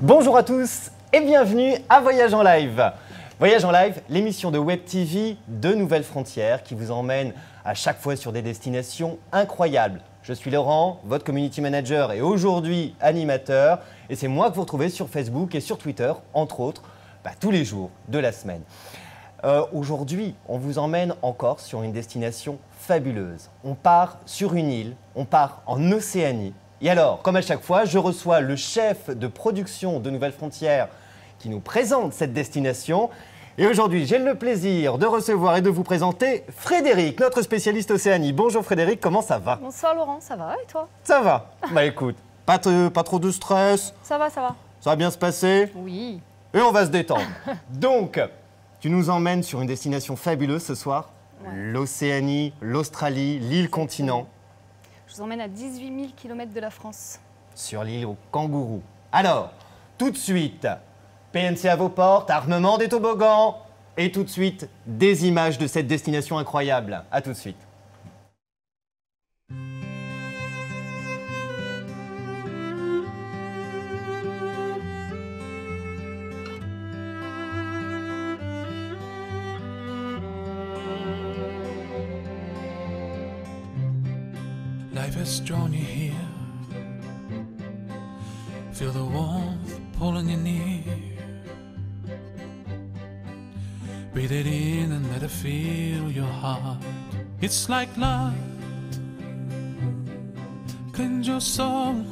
Bonjour à tous et bienvenue à Voyage en Live. Voyage en Live, l'émission de Web TV de Nouvelles Frontières qui vous emmène à chaque fois sur des destinations incroyables. Je suis Laurent, votre community manager et aujourd'hui animateur. Et c'est moi que vous retrouvez sur Facebook et sur Twitter, entre autres, tous les jours de la semaine. Aujourd'hui, on vous emmène encore sur une destination fabuleuse. On part sur une île, on part en Océanie. Et alors, comme à chaque fois, je reçois le chef de production de Nouvelles Frontières qui nous présente cette destination. Et aujourd'hui, j'ai le plaisir de recevoir et de vous présenter Frédéric, notre spécialiste Océanie. Bonjour Frédéric, comment ça va? Bonsoir Laurent, ça va et toi? Ça va. Bah écoute, pas trop de stress. Ça va, ça va. Ça va bien se passer? Oui. Et on va se détendre. Donc, tu nous emmènes sur une destination fabuleuse ce soir. Ouais. L'Océanie, l'Australie, l'île continent. Je vous emmène à 18 000 km de la France. Sur l'île aux kangourous. Alors, tout de suite, PNC à vos portes, armement des toboggans. Et tout de suite, des images de cette destination incroyable. À tout de suite. Life has drawn you here. Feel the warmth pulling you near. Breathe it in and let it fill your heart. It's like love. Cleanse your soul.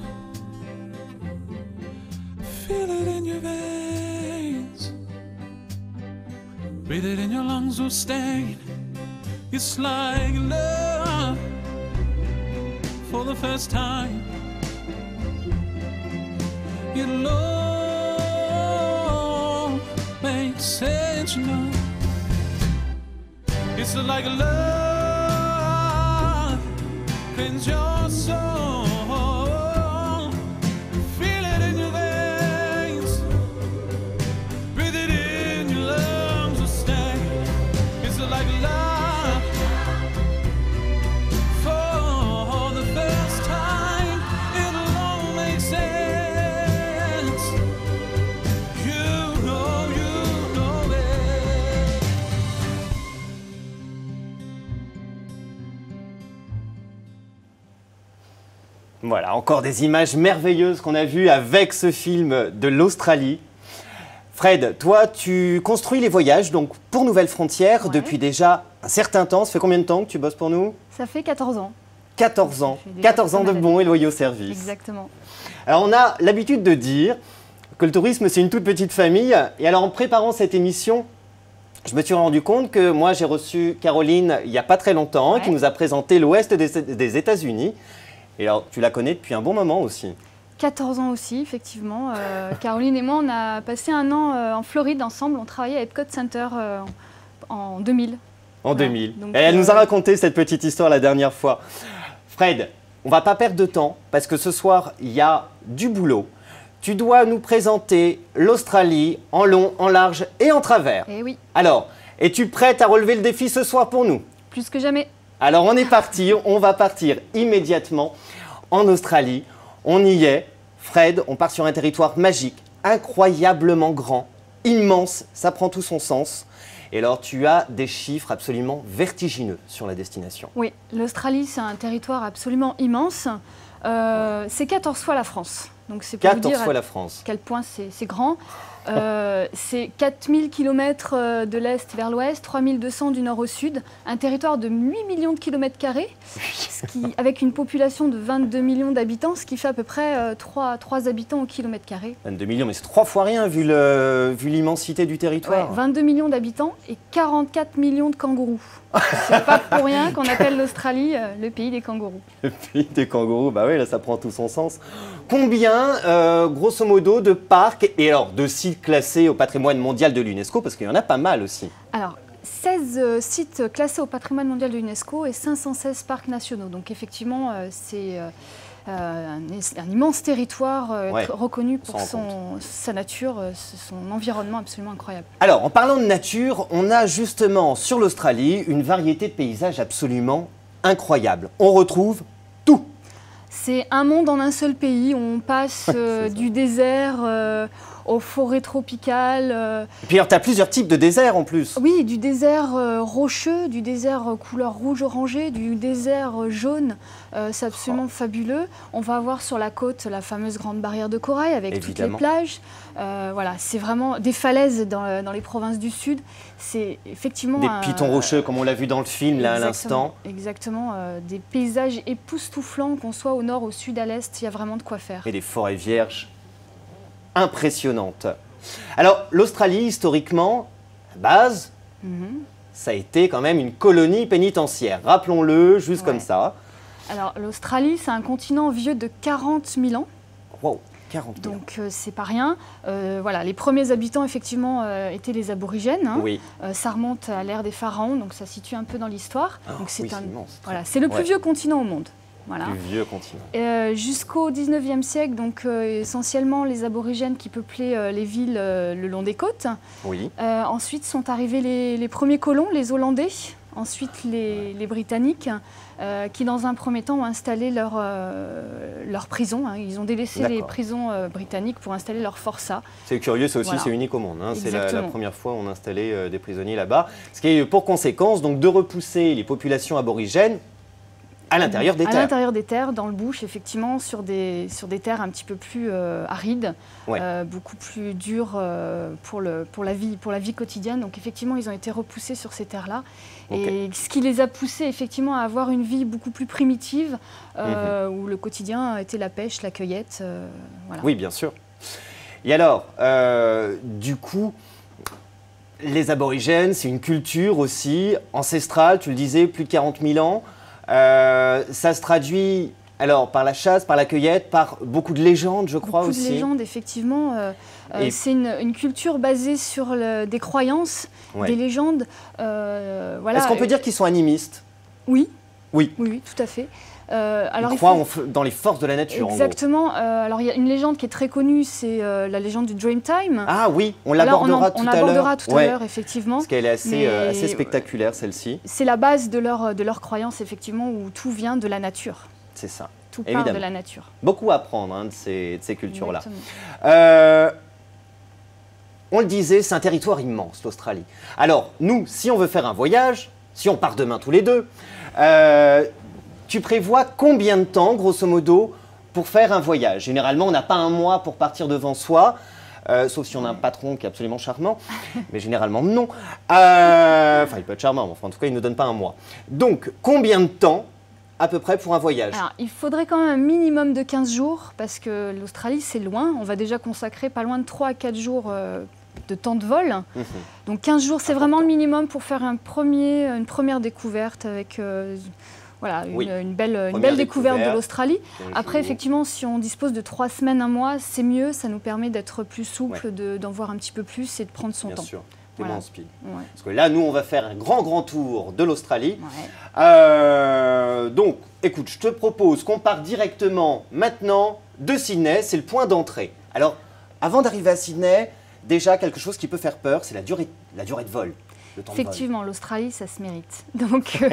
Feel it in your veins. Breathe it in your lungs will stay. It's like love. For the first time, your love makes sense now. It's like love cleanse your soul. Feel it in your veins. Breathe it in, your lungs will stay. It's like love. Voilà, encore des images merveilleuses qu'on a vues avec ce film de l'Australie. Fred, toi, tu construis les voyages donc pour Nouvelles Frontières depuis déjà un certain temps. Ça fait combien de temps que tu bosses pour nous? Ça fait 14 ans. 14 ans. 14 ans de bons et loyaux services. Exactement. Alors, on a l'habitude de dire que le tourisme, c'est une toute petite famille. Et alors, en préparant cette émission, je me suis rendu compte que moi, j'ai reçu Caroline il n'y a pas très longtemps, qui nous a présenté l'ouest des États-Unis. Et alors, tu la connais depuis un bon moment aussi. 14 ans aussi, effectivement. Caroline et moi, on a passé un an en Floride ensemble. On travaillait à Epcot Center en 2000. En 2000. Donc, et elle nous a raconté cette petite histoire la dernière fois. Fred, on ne va pas perdre de temps parce que ce soir, il y a du boulot. Tu dois nous présenter l'Australie en long, en large et en travers. Eh oui. Alors, es-tu prête à relever le défi ce soir pour nous? Plus que jamais. Alors on est parti, on va partir immédiatement en Australie. On y est. Fred, on part sur un territoire magique, incroyablement grand, immense, ça prend tout son sens. Et alors tu as des chiffres absolument vertigineux sur la destination. Oui, l'Australie c'est un territoire absolument immense. C'est 14 fois la France. Donc c'est pour vous dire fois la France. À quel point c'est grand. C'est 4000 km de l'Est vers l'Ouest, 3200 du Nord au Sud, un territoire de 8 millions de kilomètres carrés, avec une population de 22 millions d'habitants, ce qui fait à peu près 3 habitants au kilomètre carré. 22 millions, mais c'est 3 fois rien vu l'immensité du territoire. Ouais, 22 millions d'habitants et 44 millions de kangourous. C'est pas pour rien qu'on appelle l'Australie le pays des kangourous. Le pays des kangourous, bah oui, là ça prend tout son sens. Combien, grosso modo, de parcs et alors de sites classés au patrimoine mondial de l'UNESCO, parce qu'il y en a pas mal aussi. Alors, 16 sites classés au patrimoine mondial de l'UNESCO et 516 parcs nationaux. Donc effectivement, c'est un immense territoire reconnu pour sa nature, son environnement absolument incroyable. Alors, en parlant de nature, on a justement sur l'Australie une variété de paysages absolument incroyable. On retrouve tout. C'est un monde en un seul pays. On passe ça. du désert aux forêts tropicales. Et puis alors, tu as plusieurs types de déserts en plus. Oui, du désert rocheux, du désert couleur rouge-orangé, du désert jaune. C'est absolument fabuleux. On va avoir sur la côte la fameuse grande barrière de corail avec Évidemment. toutes les plages. Voilà, c'est vraiment des falaises dans les provinces du sud. C'est effectivement Des pitons rocheux, comme on l'a vu dans le film, là, à l'instant. Exactement, des paysages époustouflants, qu'on soit au nord, au sud, à l'est, il y a vraiment de quoi faire. Et des forêts vierges impressionnantes. Alors, l'Australie, historiquement, à la base, ça a été quand même une colonie pénitentiaire. Rappelons-le, juste comme Ouais. ça. Alors, l'Australie, c'est un continent vieux de 40 000 ans. Wow, 40 000 ans. Donc c'est pas rien. Voilà, les premiers habitants effectivement étaient les aborigènes. Hein. Oui. Ça remonte à l'ère des pharaons, donc ça situe un peu dans l'histoire. Donc oui, c'est immense. voilà, c'est le plus Ouais. vieux continent au monde. Voilà. Du vieux continent. Jusqu'au 19e siècle, donc essentiellement les aborigènes qui peuplaient les villes le long des côtes. Oui. Ensuite sont arrivés les premiers colons, les Hollandais. Ensuite les Britanniques, qui dans un premier temps ont installé leur prison. Hein. Ils ont délaissé les D'accord. prisons britanniques pour installer leur forçat. C'est curieux, ça aussi, Voilà. c'est unique au monde. Hein. C'est la Exactement. première fois où on installait des prisonniers là-bas. Ce qui a eu pour conséquence donc, de repousser les populations aborigènes à l'intérieur des À terres. l'intérieur des terres, dans le bush, effectivement, sur des terres un petit peu plus arides, Ouais. beaucoup plus dures pour la vie quotidienne. Donc effectivement, ils ont été repoussés sur ces terres-là. Et ce qui les a poussés effectivement à avoir une vie beaucoup plus primitive, où le quotidien était la pêche, la cueillette. Voilà. Oui, bien sûr. Et alors, du coup, les aborigènes, c'est une culture aussi ancestrale, tu le disais, plus de 40 000 ans. Ça se traduit alors par la chasse, par la cueillette, par beaucoup de légendes, je crois Beaucoup aussi. de légendes, effectivement. Et- C'est une culture basée sur des croyances, Ouais. des légendes. Voilà. Est-ce qu'on peut dire qu'ils sont animistes? Oui. Oui. Oui, oui, tout à fait. Ils Alors, croient dans les forces de la nature, exactement. Alors, il y a une légende qui est très connue, c'est la légende du Dreamtime. en gros. Ah oui, on Là, l'abordera on tout à l'heure. abordera tout à Ouais, l'heure, effectivement. parce qu'elle est assez, Mais- assez spectaculaire, celle-ci. C'est la base de leur croyance, effectivement, où tout vient de la nature. C'est ça. Tout part Évidemment. de la nature. Beaucoup à apprendre hein, de ces cultures-là. Exactement. On le disait, c'est un territoire immense, l'Australie. Alors, nous, si on veut faire un voyage, si on part demain tous les deux, tu prévois combien de temps, grosso modo, pour faire un voyage? Généralement, on n'a pas un mois pour partir devant soi, sauf si on a un patron qui est absolument charmant, mais généralement non. Enfin, il peut être charmant, mais enfin, en tout cas, il ne donne pas un mois. Donc, combien de temps, à peu près, pour un voyage? Alors, il faudrait quand même un minimum de 15 jours, parce que l'Australie, c'est loin. On va déjà consacrer pas loin de 3 à 4 jours de temps de vol. Donc 15 jours, c'est vraiment le minimum pour faire une première découverte avec voilà, Oui. une belle Première découverte de découverte. l'Australie. Bonjour. Après, effectivement, si on dispose de 3 semaines, un mois, c'est mieux. Ça nous permet d'être plus souple, d'en voir un petit peu plus et de prendre son Bien temps. sûr, t'es Voilà. moins en speed. Ouais. Parce que là, nous, on va faire un grand tour de l'Australie. Ouais. Donc, écoute, je te propose qu'on parte directement maintenant de Sydney. C'est le point d'entrée. Alors, avant d'arriver à Sydney, déjà quelque chose qui peut faire peur, c'est la durée de vol. Le temps de vol. Effectivement, l'Australie, ça se mérite. Donc, il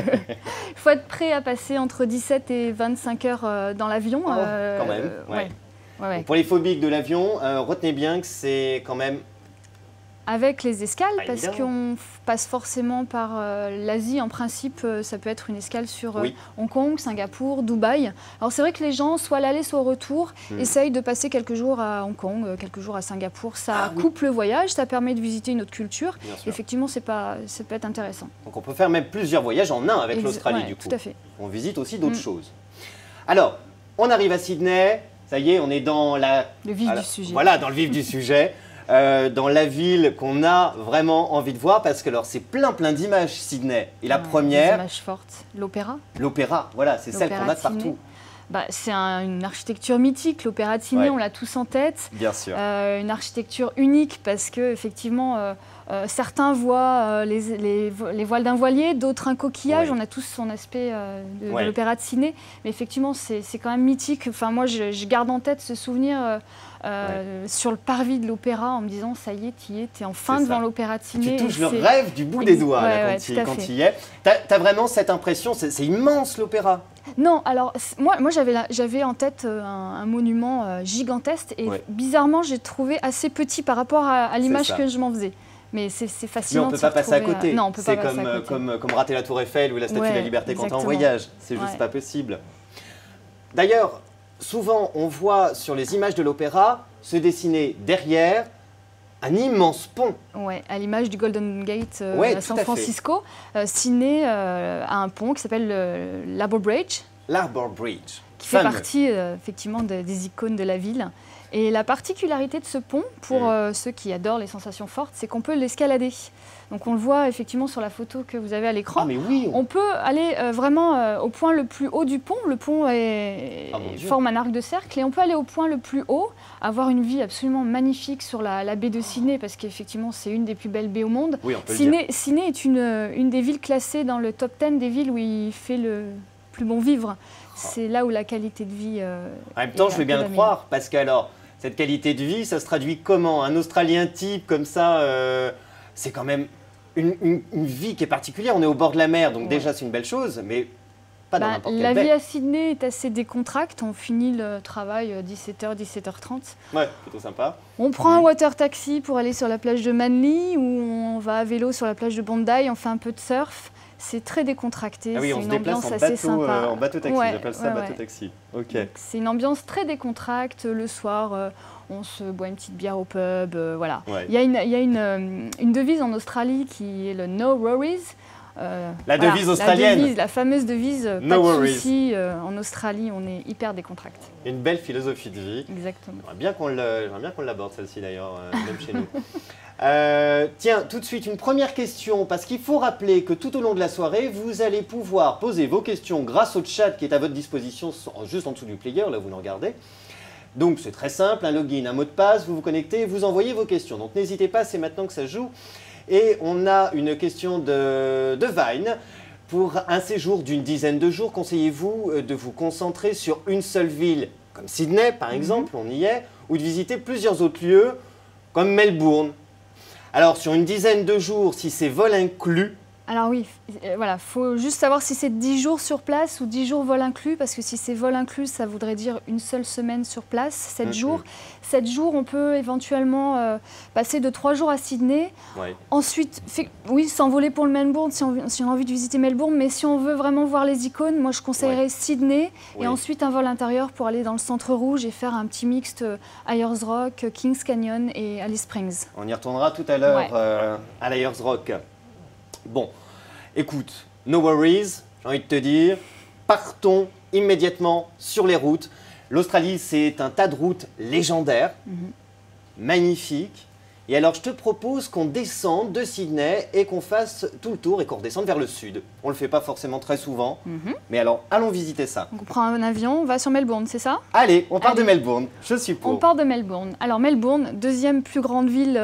faut être prêt à passer entre 17 et 25 heures dans l'avion. Oh, quand même, ouais. Ouais. Donc, pour les phobiques de l'avion, retenez bien que c'est quand même... Avec les escales, Pas parce évident. qu'on passe forcément par l'Asie. En principe, ça peut être une escale sur Oui. Hong Kong, Singapour, Dubaï. Alors c'est vrai que les gens, soit à l'aller, soit au retour, essayent de passer quelques jours à Hong Kong, quelques jours à Singapour. Ça oui. coupe le voyage, ça permet de visiter une autre culture. Bien sûr. Effectivement, ça peut être intéressant. Donc, on peut faire même plusieurs voyages en un avec l'Australie, Ouais, du coup. tout à fait. On visite aussi d'autres choses. Alors, on arrive à Sydney. Ça y est, on est dans la... Le vif Alors, du sujet. Voilà, dans le vif du sujet. Dans la ville qu'on a vraiment envie de voir, parce que alors c'est plein d'images Sydney. Et la Ouais, des première, images fortes. L'opéra. l'opéra, voilà, c'est celle qu'on a de L'opéra de Sydney. partout. Bah, c'est une architecture mythique. L'opéra de Sydney, Ouais. on l'a tous en tête. Bien sûr. Une architecture unique parce que effectivement, Certains voient les voiles d'un voilier, d'autres un coquillage. Ouais. On a tous son aspect de Ouais. l'opéra de Sydney. Mais effectivement, c'est quand même mythique. Enfin, moi, je garde en tête ce souvenir sur le parvis de l'opéra en me disant, ça y est, t'es enfin C'est devant ça. l'opéra de Tu Sydney. touches et le c'est- rêve du bout des doigts là, Ouais, quand, tout à quand fait. tu y es. T'as vraiment cette impression, c'est immense l'opéra. Non, alors moi j'avais en tête un monument gigantesque et Ouais. bizarrement j'ai trouvé assez petit par rapport à l'image ça. que je m'en faisais. Mais c'est Mais fascinant. on de peut s'y pas passer à retrouver, côté. Non, on peut pas C'est passer à côté. comme rater la Tour Eiffel ou la Statue de la Ouais, Liberté quand t'es en exactement. voyage. C'est juste Ouais. pas possible. D'ailleurs, souvent on voit sur les images de l'opéra se dessiner derrière un immense pont. Ouais, à l'image du Golden Gate Ouais, à tout San à fait. Francisco, Sydney a un pont qui s'appelle le Labor Bridge, L'Arbor Bridge. qui fait Fameux. partie effectivement des icônes de la ville. Et la particularité de ce pont, pour ceux qui adorent les sensations fortes, c'est qu'on peut l'escalader. Donc on le voit effectivement sur la photo que vous avez à l'écran. Ah mais oui, On peut aller vraiment au point le plus haut du pont. Le pont Ah, mon Dieu. forme un arc de cercle et on peut aller au point le plus haut, avoir une vue absolument magnifique sur la baie de Sydney parce qu'effectivement c'est une des plus belles baies au monde. oui, on peut le dire. Sydney est une des villes classées dans le top 10 des villes où il fait le plus bon vivre. C'est là où la qualité de vie. En même temps, est je un vais peu bien la le meilleure. croire, parce que alors, cette qualité de vie, ça se traduit comment? Un Australien type comme ça, c'est quand même une vie qui est particulière. On est au bord de la mer, donc Ouais. déjà c'est une belle chose, mais pas dans Bah, n'importe la quelle vie baie. à Sydney est assez décontracte. On finit le travail 17h, 17h30. Ouais, plutôt sympa. On prend un water taxi pour aller sur la plage de Manly ou on va à vélo sur la plage de Bondi, on fait un peu de surf. C'est très décontracté, Ah oui, c'est on se une déplace ambiance en assez bateau, sympa. en bateau taxi, Ouais, j'appelle ça ouais, bateau ouais. taxi. Ok. C'est une ambiance très décontracte. Le soir, on se boit une petite bière au pub, voilà. Ouais. Il y a une devise en Australie qui est le No Worries. La devise australienne. La fameuse devise No pas de worries. soucis. En Australie, on est hyper décontracté. Une belle philosophie de vie. Exactement. J'aimerais bien qu'on l'aborde celle-ci d'ailleurs, même chez nous. Tiens, tout de suite, une première question, parce qu'il faut rappeler que tout au long de la soirée, vous allez pouvoir poser vos questions grâce au chat qui est à votre disposition, juste en dessous du player, là vous nous regardez. Donc c'est très simple, un login, un mot de passe, vous vous connectez, vous envoyez vos questions. Donc n'hésitez pas, c'est maintenant que ça se joue. Et on a une question de Vine. Pour un séjour d'une dizaine de jours, conseillez-vous de vous concentrer sur une seule ville, comme Sydney par exemple, on y est, ou de visiter plusieurs autres lieux, comme Melbourne? Alors sur une dizaine de jours, si c'est vol inclus, Alors oui, voilà, faut juste savoir si c'est 10 jours sur place ou 10 jours vol inclus, parce que si c'est vol inclus, ça voudrait dire une seule semaine sur place, 7 jours. 7 jours, on peut éventuellement passer de 3 jours à Sydney. ouais. Ensuite, oui, s'envoler pour le Melbourne si on a envie de visiter Melbourne, mais si on veut vraiment voir les icônes, moi je conseillerais Sydney Oui. et ensuite un vol intérieur pour aller dans le centre rouge et faire un petit mixte Ayers Rock, Kings Canyon et Alice Springs. On y retournera tout à l'heure Ouais. à l'Ayers Rock. Bon, écoute, no worries, j'ai envie de te dire, partons immédiatement sur les routes. L'Australie, c'est un tas de routes légendaires, magnifiques. Et alors, je te propose qu'on descende de Sydney et qu'on fasse tout le tour et qu'on redescende vers le sud. On le fait pas forcément très souvent, mais alors, allons visiter ça. Donc on prend un avion, on va sur Melbourne, c'est ça ? Allez, on part de Allez. Melbourne, je suis pour. On part de Melbourne. Alors Melbourne, deuxième plus grande ville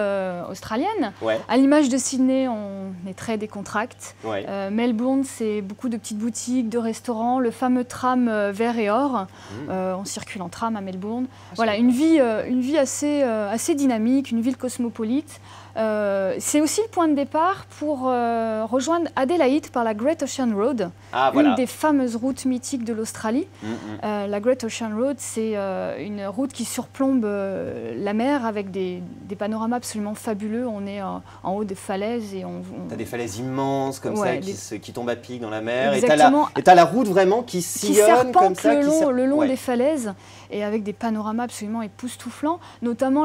australienne. Ouais, À l'image de Sydney, on est très décontracté. ouais. Melbourne, c'est beaucoup de petites boutiques, de restaurants, le fameux tram vert et or. On circule en tram à Melbourne. Voilà, une vie assez dynamique, une ville cosmopolite. C'est aussi le point de départ pour rejoindre Adélaïde par la Great Ocean Road, Ah, voilà. une des fameuses routes mythiques de l'Australie. La Great Ocean Road, c'est une route qui surplombe la mer avec des panoramas absolument fabuleux. On est en haut des falaises et T'as des falaises immenses comme Ouais, ça qui tombent à pic dans la mer. Exactement. Et t'as la route vraiment qui qui sillonne comme serpente ça. le long Ouais. des falaises et avec des panoramas absolument époustouflants. Notamment,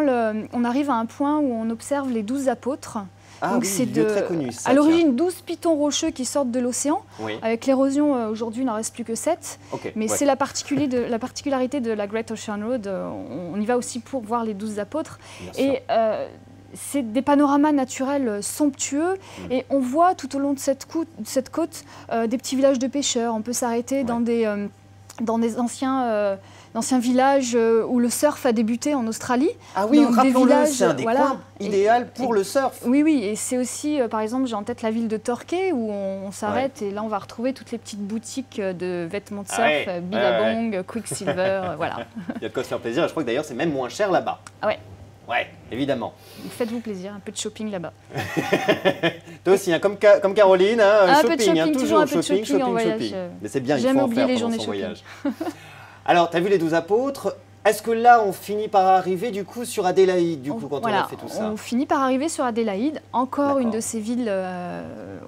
on arrive à un point où on observe les 12 apôtres. Ah Donc oui, c'est lieu très connu, ça, à l'origine 12 pitons rocheux qui sortent de l'océan. tiens. Oui, Avec l'érosion, aujourd'hui, il n'en reste plus que 7. ok. Mais ouais. c'est la particularité de la Great Ocean Road. On y va aussi pour voir les 12 apôtres. Bien sûr. Et c'est des panoramas naturels somptueux. Et on voit tout au long de cette côte des petits villages de pêcheurs. On peut s'arrêter dans dans des anciens villages où le surf a débuté en Australie. Ah oui, Donc, des rappelons-le, villages, c'est un des voilà. coins idéal pour le surf. Oui, oui, et c'est aussi, par exemple, j'ai en tête la ville de Torquay où on s'arrête et là on va retrouver toutes les petites boutiques de vêtements de surf, ouais, Billabong, Quicksilver, voilà. Il y a de quoi se faire plaisir, et je crois que d'ailleurs c'est même moins cher là-bas. Ah ouais, Ouais, évidemment. donc faites-vous plaisir, un peu de shopping là-bas. Toi aussi, hein, comme Caroline, hein, Un peu de shopping, hein, shopping, toujours toujours un peu de shopping, shopping en shopping, voyage, shopping. Mais c'est bien, il j'aime faut en oublier faire les pendant journées son shopping. voyage. Alors, tu as vu les 12 apôtres. Est-ce que là, on finit par arriver du coup sur Adélaïde, du coup, quand Voilà, on a fait tout ça? on finit par arriver sur Adélaïde, encore une D'accord. de ces villes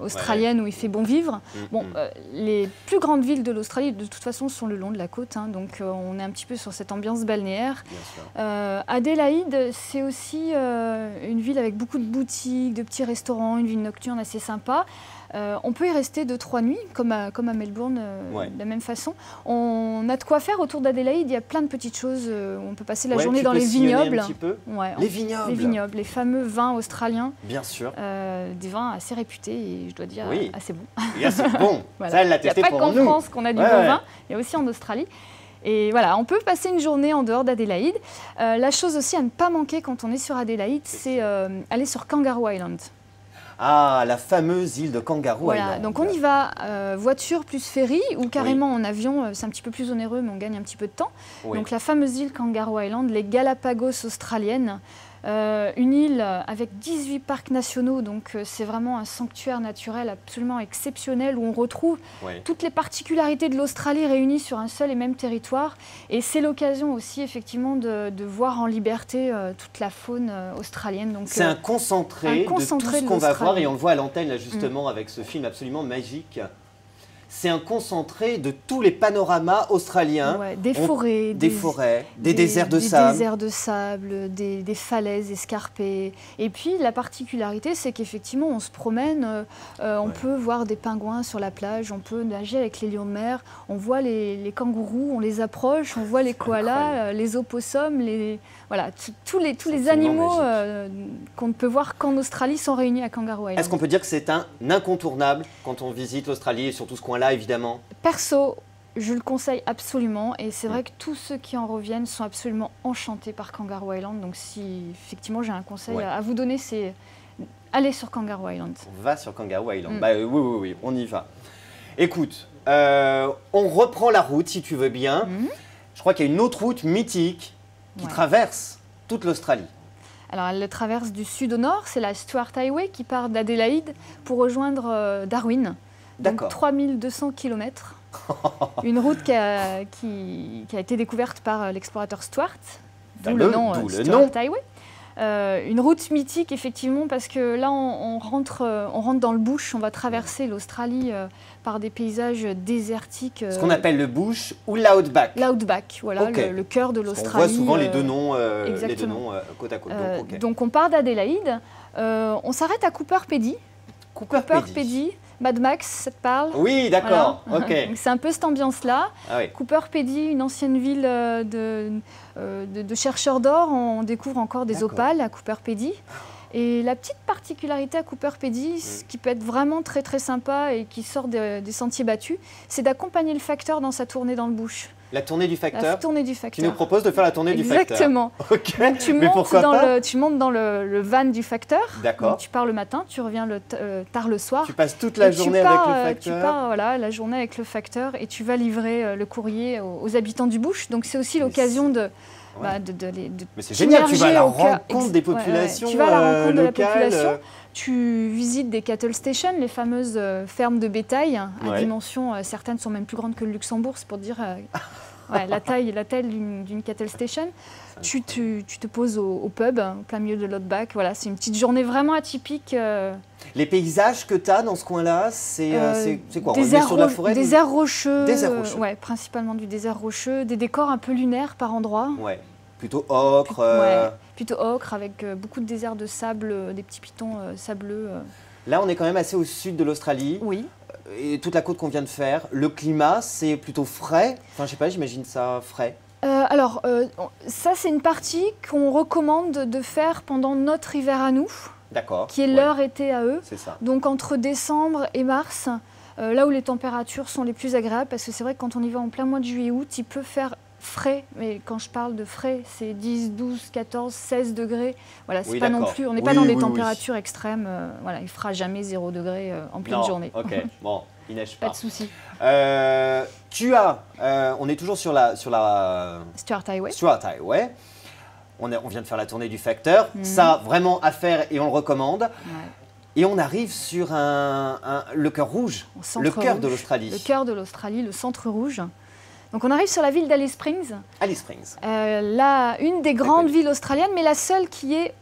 australiennes où il fait bon vivre. Bon, mm. les plus grandes villes de l'Australie, de toute façon, sont le long de la côte, hein, donc on est un petit peu sur cette ambiance balnéaire. Bien sûr. Adélaïde, c'est aussi une ville avec beaucoup de boutiques, de petits restaurants, une ville nocturne assez sympa. On peut y rester 2-3 nuits, comme à Melbourne, Ouais. de la même façon. On a de quoi faire autour d'Adélaïde, il y a plein de petites choses. Où on peut passer la Ouais, journée tu dans peux les sillonner vignobles. un petit peu. Ouais, Les vignobles. les vignobles, les fameux vins australiens, Bien sûr. des vins assez réputés et je dois dire Oui. assez bons. Et là, c'est bon. Voilà. Ça, elle l'a Il n'y a testé pas pour qu'en nous. France qu'on a du Ouais, bon ouais. vin, il y a aussi en Australie. Et voilà, on peut passer une journée en dehors d'Adélaïde. La chose aussi à ne pas manquer quand on est sur Adélaïde, c'est aller sur Kangaroo Island. Ah, la fameuse île de Kangaroo Voilà, Island. donc on y va voiture plus ferry ou carrément en avion, c'est un petit peu plus onéreux mais on gagne un petit peu de temps. Oui. Donc la fameuse île Kangaroo Island, les Galapagos australiennes, une île avec 18 parcs nationaux, donc c'est vraiment un sanctuaire naturel absolument exceptionnel où on retrouve Ouais. toutes les particularités de l'Australie réunies sur un seul et même territoire. Et c'est l'occasion aussi effectivement de voir en liberté toute la faune australienne. Donc, C'est un concentré de tout concentré ce de qu'on va voir l'Australie. et on le voit à l'antenne là justement avec ce film absolument magique. C'est un concentré de tous les panoramas australiens. ouais, des On- forêts, Des forêts, des déserts de sable. Des déserts de sable, des falaises escarpées. Et puis la particularité, c'est qu'effectivement, on se promène, on Ouais. peut voir des pingouins sur la plage, on peut nager avec les lions de mer, on voit les kangourous, on les approche, on voit les koalas, incroyable. les opossums, voilà, tous les absolument animaux magique. qu'on ne peut voir qu'en Australie sont réunis à Kangaroo Island. Est-ce qu'on peut dire que c'est un incontournable quand on visite l'Australie et surtout ce coin-là évidemment? Perso, je le conseille absolument et c'est vrai que tous ceux qui en reviennent sont absolument enchantés par Kangaroo Island. Donc si effectivement j'ai un conseil Ouais. à vous donner, c'est aller sur Kangaroo Island. On va sur Kangaroo Island. Mm. Bah, oui, on y va. Écoute, on reprend la route si tu veux bien. Mhm. Je crois qu'il y a une autre route mythique qui Ouais. traverse toute l'Australie. Alors elle le traverse du sud au nord, c'est la Stuart Highway qui part d'Adélaïde pour rejoindre Darwin. Donc D'accord. 3200 km. Une route qui a été découverte par l'explorateur Stuart, d'où le nom d'où le Stuart nom. Highway. Une route mythique effectivement parce que là on rentre dans le bush, on va traverser l'Australie par des paysages désertiques. Ce qu'on appelle le bush ou l'outback. l'outback, voilà, Ok. le cœur de On l'Australie. voit souvent les deux noms, exactement. côte à côte. Donc, ok. Donc on part d'Adélaïde, on s'arrête à Cooper Pedy. Cooper Pedy. Mad Max, ça te parle? Oui, d'accord. Voilà. Ok. Donc c'est un peu cette ambiance-là. Ah oui. Cooper Pedy, une ancienne ville de chercheurs d'or, on découvre encore des D'accord. opales à Cooper Pedy. Et la petite particularité à Cooper Pedy, ce qui peut être vraiment très très sympa et qui sort des sentiers battus, c'est d'accompagner le facteur dans sa tournée dans le bush. La tournée du La facteur. tournée du Tu facteur. nous proposes de faire la tournée du facteur. Exactement. Ok. Donc tu Mais montes, pourquoi pas tu montes dans le van du facteur. D'accord. Donc tu pars le matin, tu reviens tard le soir. Tu passes toute la Et journée tu pars, avec le Tu facteur. pars la journée avec le facteur et tu vas livrer le courrier aux habitants du bush. Donc c'est aussi l'occasion de Mais c'est génial, tu vas à la t'immerger au cœur- rencontre des ouais, ouais. populations Tu vas à la rencontre de la locales, population. Tu visites des cattle stations, les fameuses fermes de bétail à Ouais. dimension, certaines sont même plus grandes que le Luxembourg, c'est pour dire ouais, la taille d'une cattle station. Tu te poses au pub, au plein milieu de l'outback. Voilà, c'est une petite journée vraiment atypique. Les paysages que tu as dans ce coin-là, c'est quoi? On est Désert sur de la forêt désert rocheux. Désert rocheux. Ouais, principalement du désert rocheux. Des décors un peu lunaires par endroits. Ouais. Plutôt ocre. Ouais, plutôt ocre avec beaucoup de déserts de sable, des petits pitons sableux. Là, on est quand même assez au sud de l'Australie. Oui. Et toute la côte qu'on vient de faire. Le climat, c'est plutôt frais. Enfin, je sais pas, j'imagine ça frais. Ça c'est une partie qu'on recommande de faire pendant notre hiver à nous, D'accord. qui est Ouais, leur été à eux. C'est ça. Donc entre décembre et mars, là où les températures sont les plus agréables, parce que c'est vrai que quand on y va en plein mois de juillet-août, il peut faire frais, mais quand je parle de frais, c'est 10, 12, 14, 16 degrés. Voilà, c'est Oui, pas non d'accord. plus, on n'est Oui, pas dans des oui, oui. températures extrêmes. Voilà, il fera jamais 0 degré en pleine Non, journée. ok, bon, il neige Pas pas. de souci. On est toujours sur la Stuart Highway. Stuart Highway. On vient de faire la tournée du Facteur. Mhm. Ça, vraiment à faire et on le recommande. Ouais. Et on arrive sur le cœur rouge, Au centre le cœur de rouge. l'Australie. Le cœur de l'Australie, le centre rouge. Donc on arrive sur la ville d'Alice Springs, Alice Springs. là, une des grandes villes australiennes, mais la seule qui est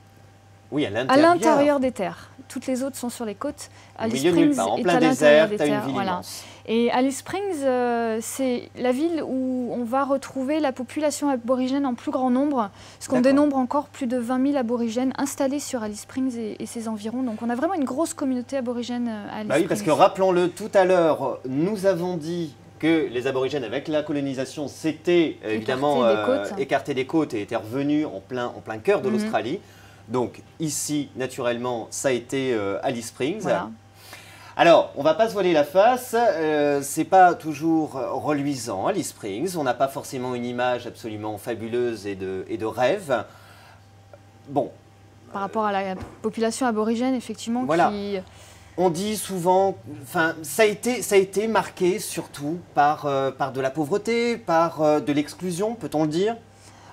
Oui, à à l'intérieur. l'intérieur des terres. Toutes les autres sont sur les côtes. Au Alice milieu de nulle Springs part, en est plein à l'intérieur désert, des tu as une terres. ville Voilà. immense. Et Alice Springs, c'est la ville où on va retrouver la population aborigène en plus grand nombre, parce qu'on D'accord. dénombre encore plus de 20 000 aborigènes installés sur Alice Springs et ses environs. Donc on a vraiment une grosse communauté aborigène à Alice Bah oui, parce que Springs. rappelons-le, tout à l'heure, nous avons dit que les aborigènes, avec la colonisation, s'étaient évidemment des côtes. écartés des côtes et étaient revenus en plein cœur de Mhm. l'Australie. Donc ici, naturellement, ça a été Alice Springs. Voilà. Alors, on va pas se voiler la face, c'est pas toujours reluisant, Alice Springs. On n'a pas forcément une image absolument fabuleuse et de rêve. Bon, Par rapport à la population aborigène, effectivement, Voilà. qui... on dit souvent, enfin, ça a été marqué surtout par de la pauvreté, par de l'exclusion, peut-on le dire?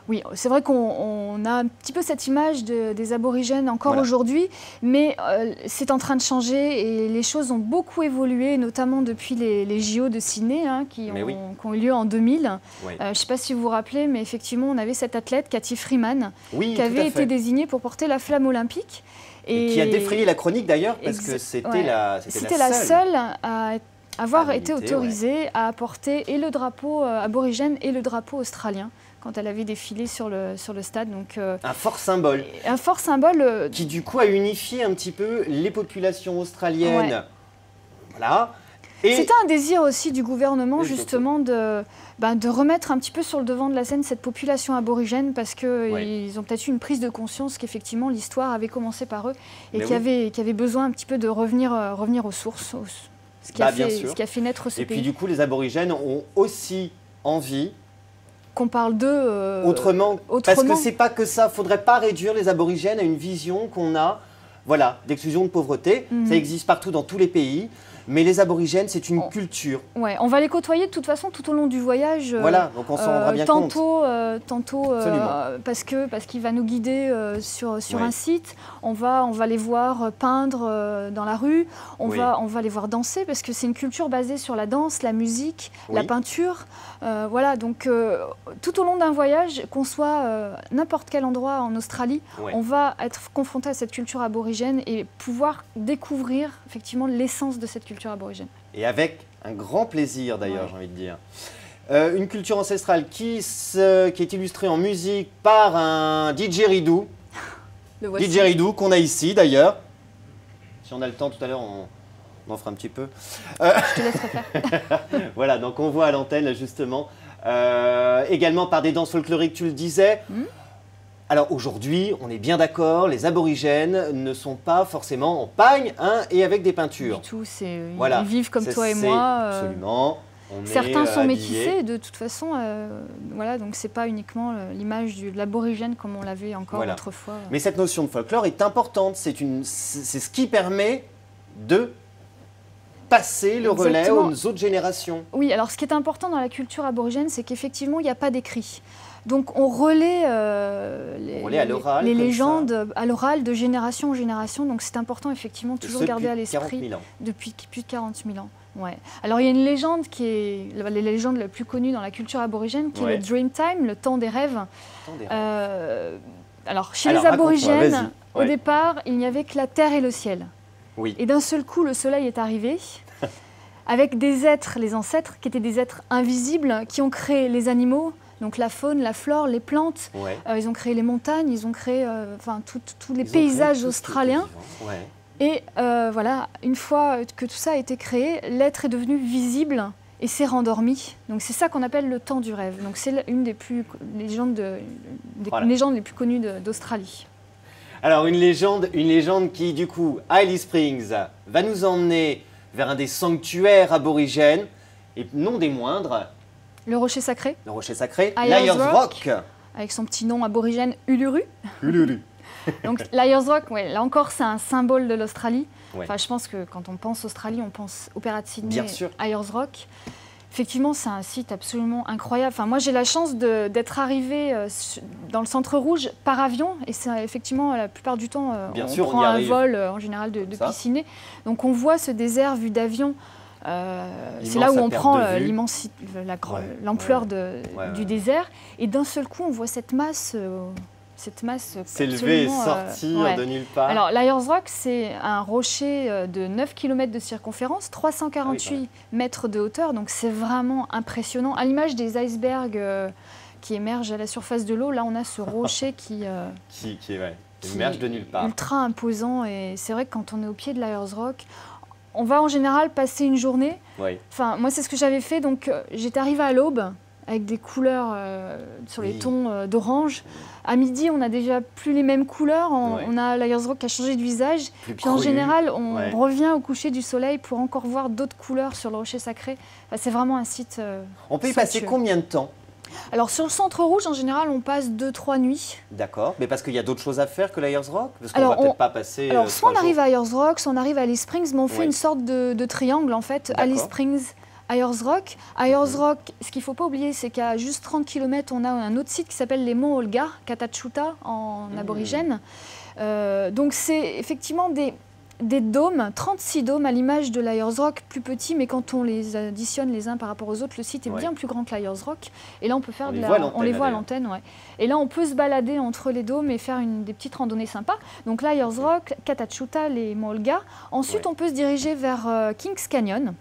Oui, c'est vrai qu'on a un petit peu cette image des aborigènes encore Voilà. aujourd'hui, mais c'est en train de changer et les choses ont beaucoup évolué, notamment depuis les JO de Sydney qui Mais oui. ont eu lieu en 2000. Oui, Je ne sais pas si vous vous rappelez, mais effectivement, on avait cette athlète, Cathy Freeman, oui, qui tout à avait été fait. désignée pour porter la flamme olympique. Et qui a défrayé la chronique d'ailleurs, parce que Exact- c'était ouais. c'était la seule à avoir Habilitée, été autorisée à porter et le drapeau aborigène et le drapeau australien quand elle avait défilé sur le stade. Donc, un fort symbole un fort symbole. qui du coup a unifié un petit peu les populations australiennes. Ouais. Voilà. Et C'était un désir aussi du gouvernement, Oui, justement, de remettre un petit peu sur le devant de la scène cette population aborigène, parce qu'ils Oui. ont peut-être eu une prise de conscience qu'effectivement l'histoire avait commencé par eux et Mais qu'il oui. y avait besoin un petit peu de revenir aux sources, ce qui, Bien sûr. ce qui a fait naître ce et puis pays. du coup, les aborigènes ont aussi envie Qu'on parle d'eux autrement, parce autrement. que c'est pas que ça. Faudrait pas réduire les aborigènes à une vision qu'on a, voilà, d'exclusion de pauvreté. Mhm. Ça existe partout dans tous les pays, mais les aborigènes, c'est une Oh. culture. Ouais, on va les côtoyer de toute façon tout au long du voyage. Voilà, donc on s'en rendra bien compte. Tantôt Absolument. parce qu'il va nous guider sur Oui. un site. On va les voir peindre dans la rue. On Oui. va les voir danser parce que c'est une culture basée sur la danse, la musique, la Oui. peinture. Voilà, donc tout au long d'un voyage, qu'on soit n'importe quel endroit en Australie, Ouais. on va être confronté à cette culture aborigène et pouvoir découvrir effectivement l'essence de cette culture aborigène. Et avec un grand plaisir d'ailleurs, Ouais. j'ai envie de dire. Une culture ancestrale qui est illustrée en musique par un didgeridoo. Le voici. Didgeridoo qu'on a ici d'ailleurs. Si on a le temps tout à l'heure, on en fera un petit peu. Je te laisserai faire. Voilà, donc on voit à l'antenne justement. Également par des danses folkloriques, tu le disais. Mhm. Alors aujourd'hui, on est bien d'accord, les aborigènes ne sont pas forcément en pagne et avec des peintures. Du tout, Voilà. ils vivent comme Ça, toi et c'est moi. Absolument. On Certains est, sont habillés. métissés de toute façon, voilà, donc c'est pas uniquement l'image de l'aborigène comme on l'avait encore Voilà. autrefois. Mais cette notion de folklore est importante. C'est ce qui permet de passer le relais Exactement. aux autres générations. Oui, alors ce qui est important dans la culture aborigène, c'est qu'effectivement il n'y a pas d'écrit. Donc on relaie, On relaie à l'oral, les comme légendes à l'oral de génération en génération, donc c'est important effectivement Et toujours ce, garder à depuis 40 l'esprit 000 ans. depuis plus de 40 000 ans. Ouais. Alors il y a une légende qui est la légende la plus connue dans la culture aborigène, qui Ouais. est le Dream Time, le temps des rêves. Attendez. Alors chez Alors, les raconte-moi, aborigènes, vas-y. au Ouais. départ, il n'y avait que la terre et le ciel. Oui. Et d'un seul coup, le soleil est arrivé, avec des êtres, les ancêtres, qui étaient des êtres invisibles, qui ont créé les animaux, donc la faune, la flore, les plantes. Ouais. Ils ont créé les montagnes, ils ont créé tous les Ils ont créé paysages tout ce qui était australiens. vivant. Ouais. Et voilà, une fois que tout ça a été créé, l'être est devenu visible et s'est rendormi. Donc c'est ça qu'on appelle le temps du rêve. Donc c'est une des légendes Voilà. légendes les plus connues d'Australie. Alors une légende qui du coup à Alice Springs va nous emmener vers un des sanctuaires aborigènes, et non des moindres, Le rocher sacré, le rocher sacré, Ayers l'Ayers Rock. Rock. avec son petit nom aborigène Uluru. Uluru. Donc l'Ayers Rock, ouais, là encore, c'est un symbole de l'Australie. Ouais. Enfin, je pense que quand on pense Australie, on pense Opéra de Sydney, Bien sûr. Ayers Rock. Effectivement, c'est un site absolument incroyable. Enfin, moi, j'ai la chance d'être arrivée dans le centre rouge par avion. Et c'est effectivement, la plupart du temps, Bien on sûr, on prend y un arrive. vol en général depuis ça. Sydney. Donc on voit ce désert vu d'avion. C'est là Immense où à on perte prend de vue. l'ampleur Ouais. du désert. Et d'un seul coup, on voit cette masse S'élever et absolument, sortir ouais. de nulle part. Alors, l'Ayers Rock, c'est un rocher de 9 km de circonférence, 348 mètres de hauteur, donc c'est vraiment impressionnant. À l'image des icebergs qui émergent à la surface de l'eau, là, on a ce rocher qui émerge de nulle part. ultra imposant. Et c'est vrai que quand on est au pied de l'Ayers Rock, on va en général passer une journée. Oui. Enfin, moi, c'est ce que j'avais fait. Donc, j'étais arrivée à l'aube avec des couleurs sur les Oui. tons d'orange. À midi, on n'a déjà plus les mêmes couleurs. Ouais. On a l'Ayers Rock qui a changé de visage. Plus Puis en cru. général, on Ouais. revient au coucher du soleil pour encore voir d'autres couleurs sur le rocher sacré. Enfin, c'est vraiment un site On peut y passer somptueux. combien de temps? Alors, sur le centre rouge, en général, on passe 2-3 nuits. D'accord. Mais parce qu'il y a d'autres choses à faire que l'Ayers Rock? Parce qu'on Alors, va peut-être pas passer. Alors, soit on 3 arrive jours. à Ayers Rock, soit on arrive à Alice Springs, mais on fait Ouais. une sorte de triangle en fait. D'accord. Alice Springs, Ayers Rock. Ayers Rock, ce qu'il ne faut pas oublier, c'est qu'à juste 30 km, on a un autre site qui s'appelle les Monts Olga, Katachuta en aborigène. Donc, c'est effectivement des dômes, 36 dômes à l'image de l'Ayers Rock, plus petits, mais quand on les additionne les uns par rapport aux autres, le site est Ouais. bien plus grand que l'Ayers Rock. Et là, on peut faire On de les la, voit à l'antenne, on les voit à d'ailleurs. l'antenne, ouais. Et là, on peut se balader entre les dômes et faire des petites randonnées sympas. Donc l'Ayers Rock, Katachuta, les Monts Olga. Ensuite, Ouais. on peut se diriger vers Kings Canyon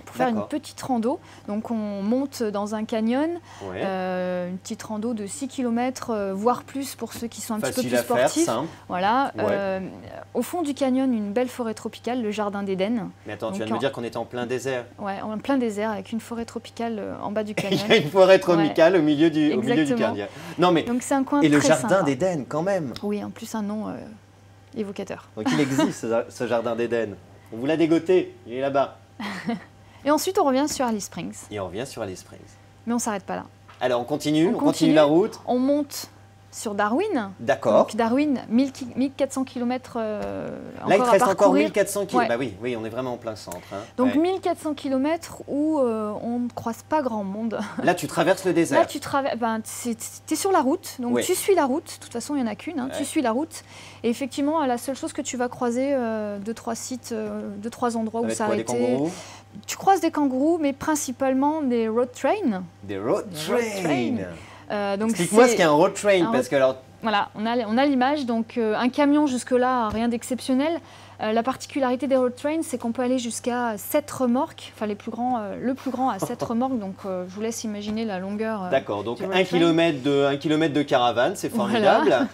pour faire une D'accord. petite rando. Donc on monte dans un canyon, Ouais. une petite rando de 6 km, voire plus pour ceux qui sont un petit peu Facile plus à faire, sportifs. simple. Voilà. Ouais. Au fond du canyon, une belle forêt tropicale, le jardin d'Éden. Mais attends, tu Donc, viens de me dire qu'on était en plein désert. Ouais, en plein désert avec une forêt tropicale en bas du Il canyon. y a une forêt tropicale au milieu du Exactement. canyon. Non mais Donc c'est un coin et le très jardin sympa. d'Éden quand même. Oui, en plus un nom évocateur. Donc il existe ce jardin d'Éden. On vous l'a dégoté, il est là-bas. Et ensuite, on revient sur Alice Springs. Et on revient sur Alice Springs. Mais on s'arrête pas là. Alors on continue, On on continue continue. la route. On monte sur Darwin. D'accord. Donc Darwin, 1400 km Là il te encore à reste encore parcourir. 1400 km. Ouais. Bah oui, on est vraiment en plein centre. hein. Donc Ouais. 1400 km où on ne croise pas grand monde. Là tu traverses le Là, désert. tu traverses, es sur la route, donc Ouais. tu suis la route. De toute façon, il n'y en a qu'une. Ouais. Tu suis la route. Et effectivement, la seule chose que tu vas croiser, 2-3 sites, 2-3 endroits Ça où va être quoi, des s'arrêter. kangourous, Tu croises des kangourous, mais principalement des road trains. des road Des road trains. Donc Explique-moi c'est- ce qu'est un road train, un parce que alors Voilà, on a l'image. Donc un camion jusque-là, rien d'exceptionnel. La particularité des road trains, c'est qu'on peut aller jusqu'à 7 remorques. Enfin, le plus grand à 7 remorques. Donc je vous laisse imaginer la longueur. d'accord, donc du road 1 train. kilomètre de caravane, c'est Voilà. formidable.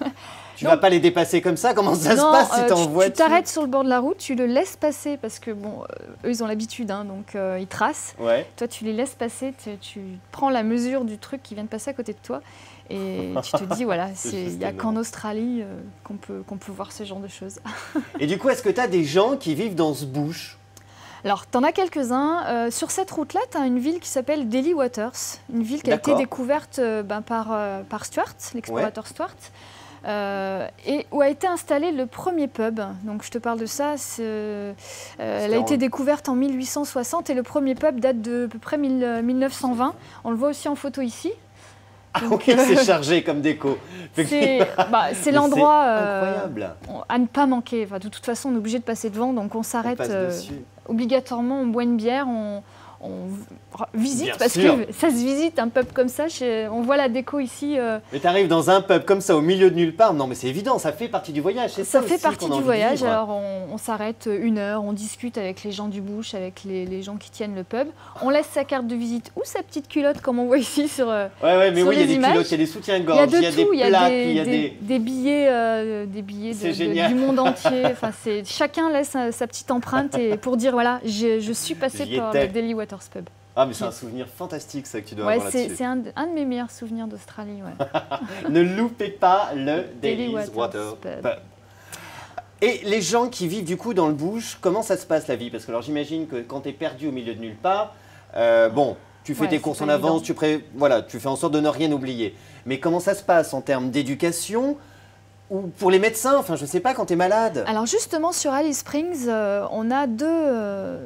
Tu Donc- vas pas les dépasser comme ça? Comment ça se Non, passe si t'es en tu voiture? t'arrêtes sur le bord de la route, tu le laisses passer parce que bon, eux ils ont l'habitude, hein, donc ils tracent. Ouais. Toi tu les laisses passer, tu prends la mesure du truc qui vient de passer à côté de toi et tu te dis voilà, C'est il juste n'y a énorme. qu'en Australie qu'on peut voir ce genre de choses. Et du coup, est-ce que tu as des gens qui vivent dans ce bush? Alors, tu en as quelques-uns. Sur cette route-là, tu as une ville qui s'appelle Daly Waters, une ville qui a été D'accord. découverte par Stuart, l'explorateur Stuart, et où a été installé le premier pub. Donc, je te parle de ça. Elle a en- été découverte en 1860 et le premier pub date de à peu près 1920. On le voit aussi en photo ici. Ah Donc, oui, c'est chargé comme déco. C'est Mais l'endroit incroyable. à ne pas manquer. Enfin, de toute façon, on est obligé de passer devant, donc on On s'arrête passe dessus. obligatoirement, on boit une bière, on visite, Bien parce sûr. que ça se visite un pub comme ça. On voit la déco ici. Mais tu arrives dans un pub comme ça au milieu de nulle part. Non, mais c'est évident, ça fait partie du voyage. C'est Ça ça fait aussi partie qu'on a du envie de voyage. vivre. Alors on s'arrête 1 heure, on discute avec les gens du bush, avec les gens qui tiennent le pub. On laisse sa carte de visite ou sa petite culotte, comme on voit ici sur. Ouais, mais sur oui, il y a les des images. culottes, il y a des Il y a soutiens-gorge, de il y a des tout, il y a plaques, des, il y a des billets C'est génial. du monde entier. Enfin, chacun laisse sa petite empreinte et pour dire voilà, je suis passé J'y par étais. le Daly Waters Pub. Ah, mais c'est un souvenir fantastique, ça, que tu dois Ouais, avoir c'est là-dessus. un de mes meilleurs souvenirs d'Australie. Ouais. Ne loupez pas le Daily Daly's Waters Water Pub. Pub. Et les gens qui vivent du coup dans le bush, comment ça se passe la vie? Parce que alors j'imagine que quand tu es perdu au milieu de nulle part, bon, tu fais Ouais, tes c'est courses pas en avance, évident. voilà, tu fais en sorte de ne rien oublier. Mais comment ça se passe en termes d'éducation ou pour les médecins? Enfin, je sais pas, quand tu es malade. Alors justement, sur Alice Springs, on a deux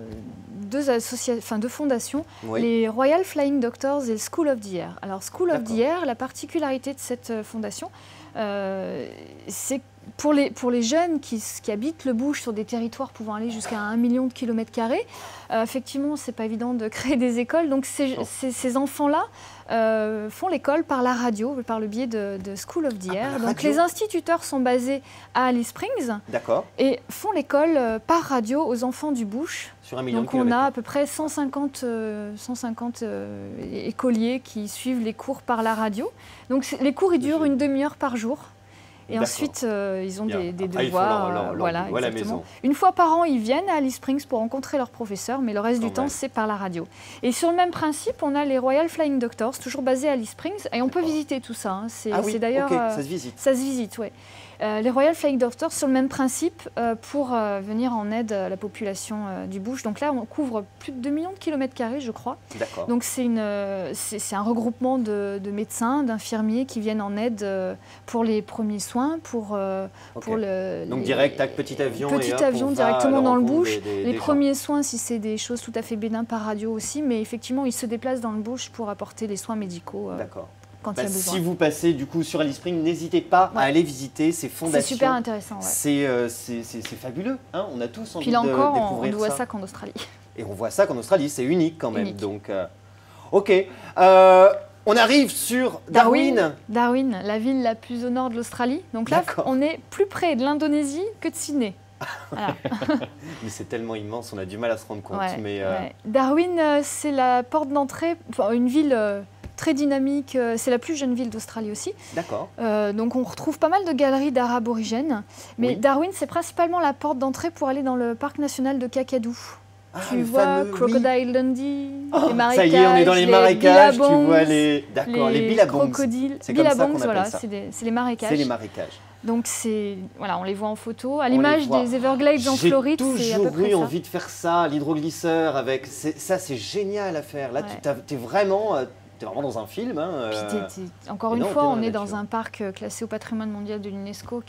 fondations, Oui. les Royal Flying Doctors et le School of the Air. Alors School of the D'accord. Air, la particularité de cette fondation, c'est pour les jeunes qui habitent le bush sur des territoires pouvant aller jusqu'à 1 million de kilomètres carrés, effectivement, c'est pas évident de créer des écoles. Donc ces enfants-là font l'école par la radio, par le biais de School of the par Air. la Donc radio. les instituteurs sont basés à Alice Springs D'accord. et font l'école par radio aux enfants du bush. Sur 1 million Donc de on a kilomètres. à peu près 150 écoliers qui suivent les cours par la radio. Donc les cours ils durent une demi-heure par jour. Et D'accord. ensuite, ils ont Bien. des Après, ils font devoirs. leur Voilà, boulot à la exactement. maison. Une fois par an, ils viennent à Alice Springs pour rencontrer leur professeur, mais le reste Quand du temps, même. c'est par la radio. Et sur le même principe, on a les Royal Flying Doctors, toujours basés à Alice Springs, et on peut D'accord. visiter tout ça. Hein. C'est Ah oui, d'ailleurs. ok, ça se visite. Ça se visite, oui. Les Royal Flying Doctors sur le même principe pour venir en aide à la population du bush. Donc là, on couvre plus de 2 millions de kilomètres carrés, je crois. D'accord. Donc c'est un regroupement de médecins, d'infirmiers qui viennent en aide pour les premiers soins, pour Ok. le... Donc les- direct, tac, petit avion. et Petit hop, avion on va directement à la dans le rencontre bush. des Les gens. premiers soins, si c'est des choses tout à fait bénins par radio aussi, mais effectivement, ils se déplacent dans le bush pour apporter les soins médicaux D'accord. quand Bah, il y a besoin. si vous passez du coup sur Alice Springs, n'hésitez pas Ouais. à aller visiter ces fondations. C'est super intéressant. Ouais. C'est fabuleux. Hein, on a tous envie Puis là de encore, on découvrir ne voit ça. ça qu'en Australie. Et on voit ça qu'en Australie, c'est unique quand même. Unique. Donc, ok. On arrive sur Darwin. Darwin, la ville la plus au nord de l'Australie. Donc là, D'accord. on est plus près de l'Indonésie que de Sydney. Voilà. Mais c'est tellement immense, on a du mal à se rendre compte. Ouais, mais ouais. Darwin, c'est la porte d'entrée, enfin, une ville très dynamique. C'est la plus jeune ville d'Australie aussi. d'accord. Donc on retrouve pas mal de galeries d'art aborigène. Mais Oui. Darwin, c'est principalement la porte d'entrée pour aller dans le parc national de Kakadu. Ah, Tu le vois fameux, oui. Crocodile Dundee, Oh, les marécages, ça y est, on est dans les marécages. Tu billabongs, vois les, d'accord, les billabongs. crocodiles, C'est comme ça billabongs, qu'on appelle voilà, ça. c'est les marécages. C'est les marécages. Donc voilà, on les voit en photo, à les l'image voit. des Everglades en Floride, c'est à peu J'ai toujours près eu ça. envie de faire ça, l'hydroglisseur avec. Ça, c'est génial à faire. Là, Ouais. t'es vraiment dans un film. Hein, Puis encore et une non, fois, t'es dans on la est dans nature. un parc classé au patrimoine mondial de l'UNESCO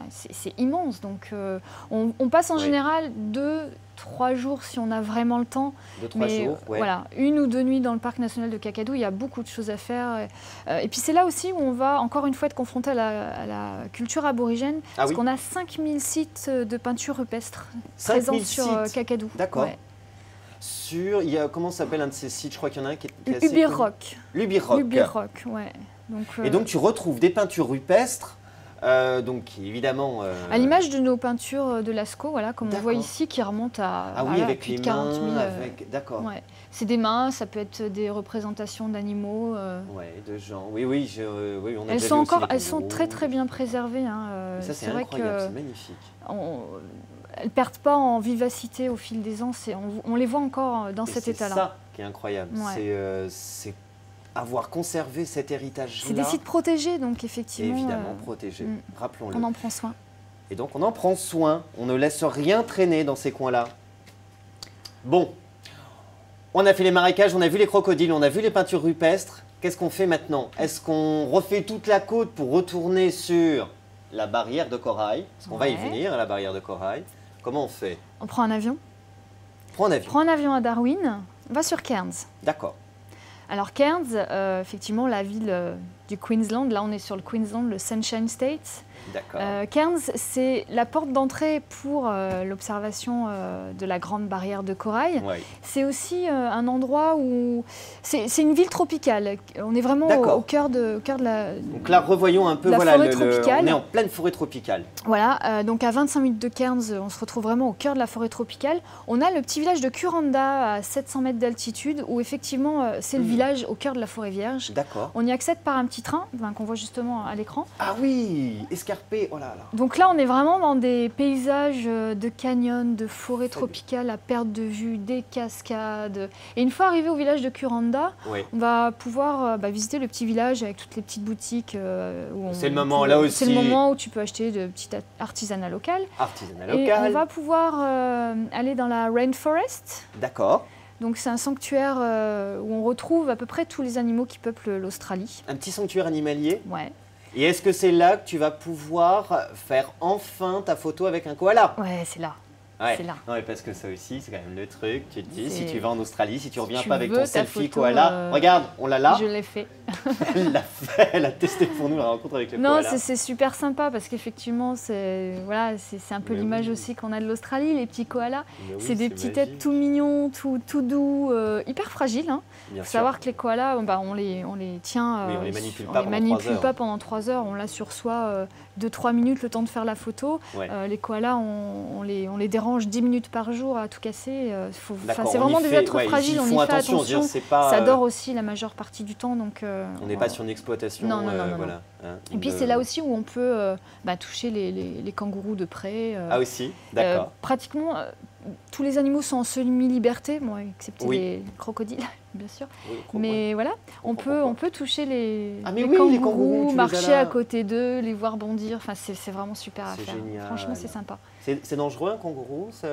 c'est immense. Donc on passe en Oui. général 2-3 jours si on a vraiment le temps. 2-3 Mais jours. Ouais. voilà, 1 ou 2 nuits dans le parc national de Kakadu, il y a beaucoup de choses à faire. Et puis c'est là aussi où on va encore une fois être confronté à la culture aborigène, Ah parce oui. qu'on a 5000 sites de peinture rupestre 5000 présents sur sites. Kakadu. D'accord. Ouais. Il y a, comment s'appelle un de ces sites? Je crois qu'il y en a un qui est assez Ubirock. connu. L'Ubirock. Ubirock, ouais. Donc, Et donc tu retrouves des peintures rupestres, donc qui, évidemment. à l'image de nos peintures de Lascaux, voilà, comme on voit D'accord. ici, qui remontent à Ah oui, voilà, avec plus les de 40 000. mains, avec. D'accord. Ouais. C'est des mains, ça peut être des représentations d'animaux. Ouais, de gens. Oui, oui, oui, on a Elles déjà sont vu aussi encore, les elles sont kangourous, très très des bien choses. préservées. Hein. Mais ça, c'est vrai incroyable, que c'est magnifique. elles perdent pas en vivacité au fil des ans. On les voit encore dans Et cet c'est état-là. ça qui est incroyable. Ouais. C'est avoir conservé cet héritage-là. C'est des sites protégés, donc effectivement, Évidemment protégé, rappelons-le. on en prend soin. Et donc on en prend soin, on ne laisse rien traîner dans ces coins-là. Bon, on a fait les marécages, on a vu les crocodiles, on a vu les peintures rupestres. Qu'est-ce qu'on fait maintenant? Est-ce qu'on refait toute la côte pour retourner sur la barrière de corail? Parce qu'on va y Ouais. venir à la barrière de corail. Comment on fait? On prend un avion. Prends un avion. Prends un avion à Darwin, on va sur Cairns. D'accord. Alors Cairns, effectivement, la ville du Queensland, là on est sur le Queensland, le Sunshine State. D'accord. Cairns, c'est la porte d'entrée pour l'observation de la grande barrière de corail. Ouais. C'est aussi un endroit où... C'est une ville tropicale. On est vraiment D'accord. au cœur de la... Donc là, revoyons un peu, La voilà, forêt tropicale. on est en pleine forêt tropicale. Voilà, donc à 25 minutes de Cairns, on se retrouve vraiment au cœur de la forêt tropicale. On a le petit village de Kuranda à 700 mètres d'altitude où effectivement c'est le village au cœur de la forêt vierge. D'accord. On y accède par un petit petit train qu'on voit justement à l'écran. Ah oui, escarpé, oh là là. Donc là, on est vraiment dans des paysages de canyons, de forêts tropicales à perte de vue, des cascades. Et une fois arrivé au village de Kuranda, Oui. on va pouvoir visiter le petit village avec toutes les petites boutiques. C'est le moment, là aussi. C'est le moment où tu peux acheter de petits artisanat local. Artisanat Et local. on va pouvoir aller dans la rainforest. D'accord. Donc c'est un sanctuaire où on retrouve à peu près tous les animaux qui peuplent l'Australie. Un petit sanctuaire animalier. Ouais. Et est-ce que c'est là que tu vas pouvoir faire enfin ta photo avec un koala? Ouais, c'est là. Ouais. C'est là. Non, mais parce que ça aussi, c'est quand même le truc. Tu te dis, si C'est- tu vas en Australie, si tu si reviens tu pas avec veux ton ta selfie photo, koala, regarde, on l'a là. Je l'ai fait. Elle l'a fait, elle a testé pour nous la rencontre avec le Non, koala. c'est super sympa parce qu'effectivement, c'est un peu Mais l'image oui. aussi qu'on a de l'Australie, les petits koalas. Mais oui, c'est des petits magique. êtres tout mignons, tout doux, hyper fragiles. Hein. Bien Faut sûr. savoir que les koalas, on les tient, Oui, on les manipule on pas les pendant manipule 3 heures. pas pendant 3 heures. On l'a sur soi 2-3 minutes le temps de faire la photo. Ouais. Les koalas, on les dérange 10 minutes par jour à tout casser. D'accord, C'est on y vraiment des fait- êtres ouais, fragiles, ils on font y fait attention. attention. C'est pas, Ça dort aussi la majeure partie du temps. Donc, on n'est pas sur une exploitation. Non, non, non, non, voilà. Hein, Et puis une- c'est là aussi où on peut toucher les kangourous de près. Ah aussi, d'accord. Pratiquement tous les animaux sont en semi-liberté, bon, excepté Oui. les crocodiles, bien sûr. Oui, Mais voilà, on pourquoi. peut toucher les, Ah, mais les oui, kangourous, les kangourous, tu les as marcher là. à côté d'eux, les voir bondir. Enfin, c'est vraiment super à C'est faire. génial. Franchement, c'est sympa. C'est dangereux un kangourou ça...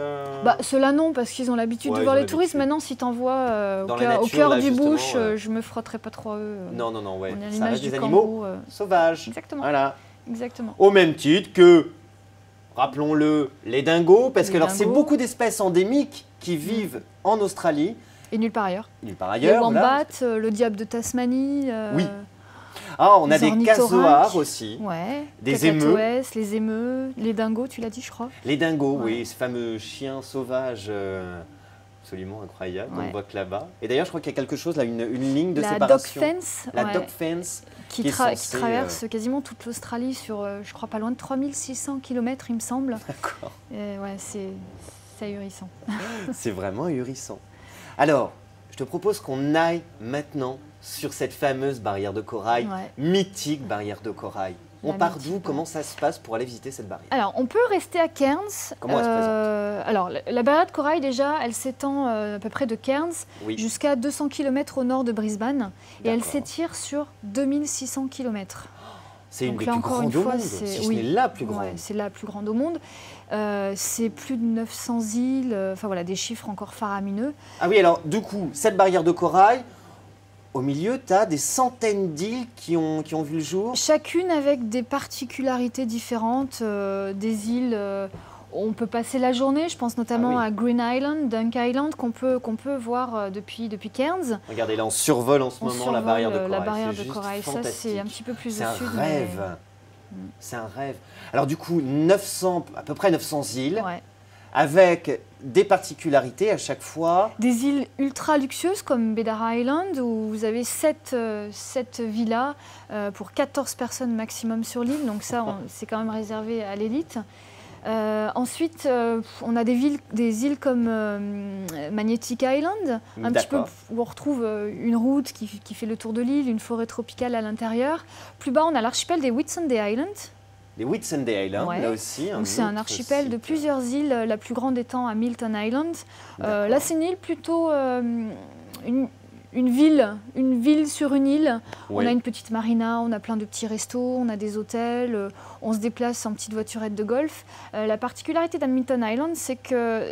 Ceux-là non, parce qu'ils ont l'habitude Ouais, de ils voir ont les touristes. l'habitude. Maintenant, si t'en vois Dans au la cœur nature, là, du justement, bush, je me frotterai pas trop à eux. Non, non, non, ouais. On est à Ça l'image reste du des animaux kangourou. sauvages. Exactement. Voilà. Exactement. Au même titre que, rappelons-le, les dingos, parce Les que alors c'est dingos. beaucoup d'espèces endémiques qui vivent en Australie, Et nulle part ailleurs. nulle part Les ailleurs. voilà. wombats, le diable de Tasmanie. Oui. Ah, on a les des ornithorynques. casoars aussi. Ouais. Des cacatoès, les émeux, les dingos, tu l'as dit, je crois. Les dingos, Ouais. oui, ces fameux chiens sauvages absolument incroyables, on Ouais. ne voit que là-bas. Et d'ailleurs, je crois qu'il y a quelque chose là, une ligne de La dog séparation. fence, La ouais, dog fence. qui qui est censée, traverse quasiment toute l'Australie sur, je crois, pas loin de 3600 km, il me semble. D'accord. Et ouais, c'est ahurissant. C'est vraiment ahurissant. Alors, je te propose qu'on aille maintenant sur cette fameuse barrière de corail, Ouais. mythique barrière de corail. On La part mythique, d'où? Comment ça se passe pour aller visiter cette barrière? Alors, on peut rester à Cairns. Comment elle se présente Alors, la barrière de corail, déjà, elle s'étend à peu près de Cairns Oui. jusqu'à 200 km au nord de Brisbane. Et elle D'accord. s'étire sur 2600 km. C'est une Donc des là, plus encore grandes une au fois, monde, c'est- si ce oui. n'est la plus grande. Ouais, c'est la plus grande au monde. C'est plus de 900 îles. Enfin voilà, des chiffres encore faramineux. Ah oui, alors du coup, cette barrière de corail, au milieu, tu as des centaines d'îles qui ont vu le jour. Chacune avec des particularités différentes. Des îles, on peut passer la journée. Je pense notamment Ah oui. à Green Island, Dunk Island, qu'on peut voir depuis Cairns. Regardez, là, on survole en ce On moment la barrière de survole, corail. la barrière C'est de juste corail. Ça, c'est fantastique. un petit peu plus C'est au un sud. rêve. C'est un rêve. Alors du coup, 900, à peu près 900 îles, Ouais. avec des particularités à chaque fois. Des îles ultra luxueuses comme Bedara Island où vous avez 7 villas pour 14 personnes maximum sur l'île. Donc ça, c'est quand même réservé à l'élite. Ensuite, on a des îles comme Magnetic Island, un petit peu D'accord. où on retrouve une route qui fait le tour de l'île, une forêt tropicale à l'intérieur. Plus bas, on a l'archipel des Whitsunday Islands. Les Whitsunday Islands, Ouais. là aussi. Donc c'est un autre archipel de site. plusieurs îles, la plus grande étant à Milton Island. D'accord. Là, c'est une île plutôt une ville sur une île. Oui. On a une petite marina, on a plein de petits restos, on a des hôtels, on se déplace en petite voiturette de golf. La particularité d'Hamilton Island, c'est que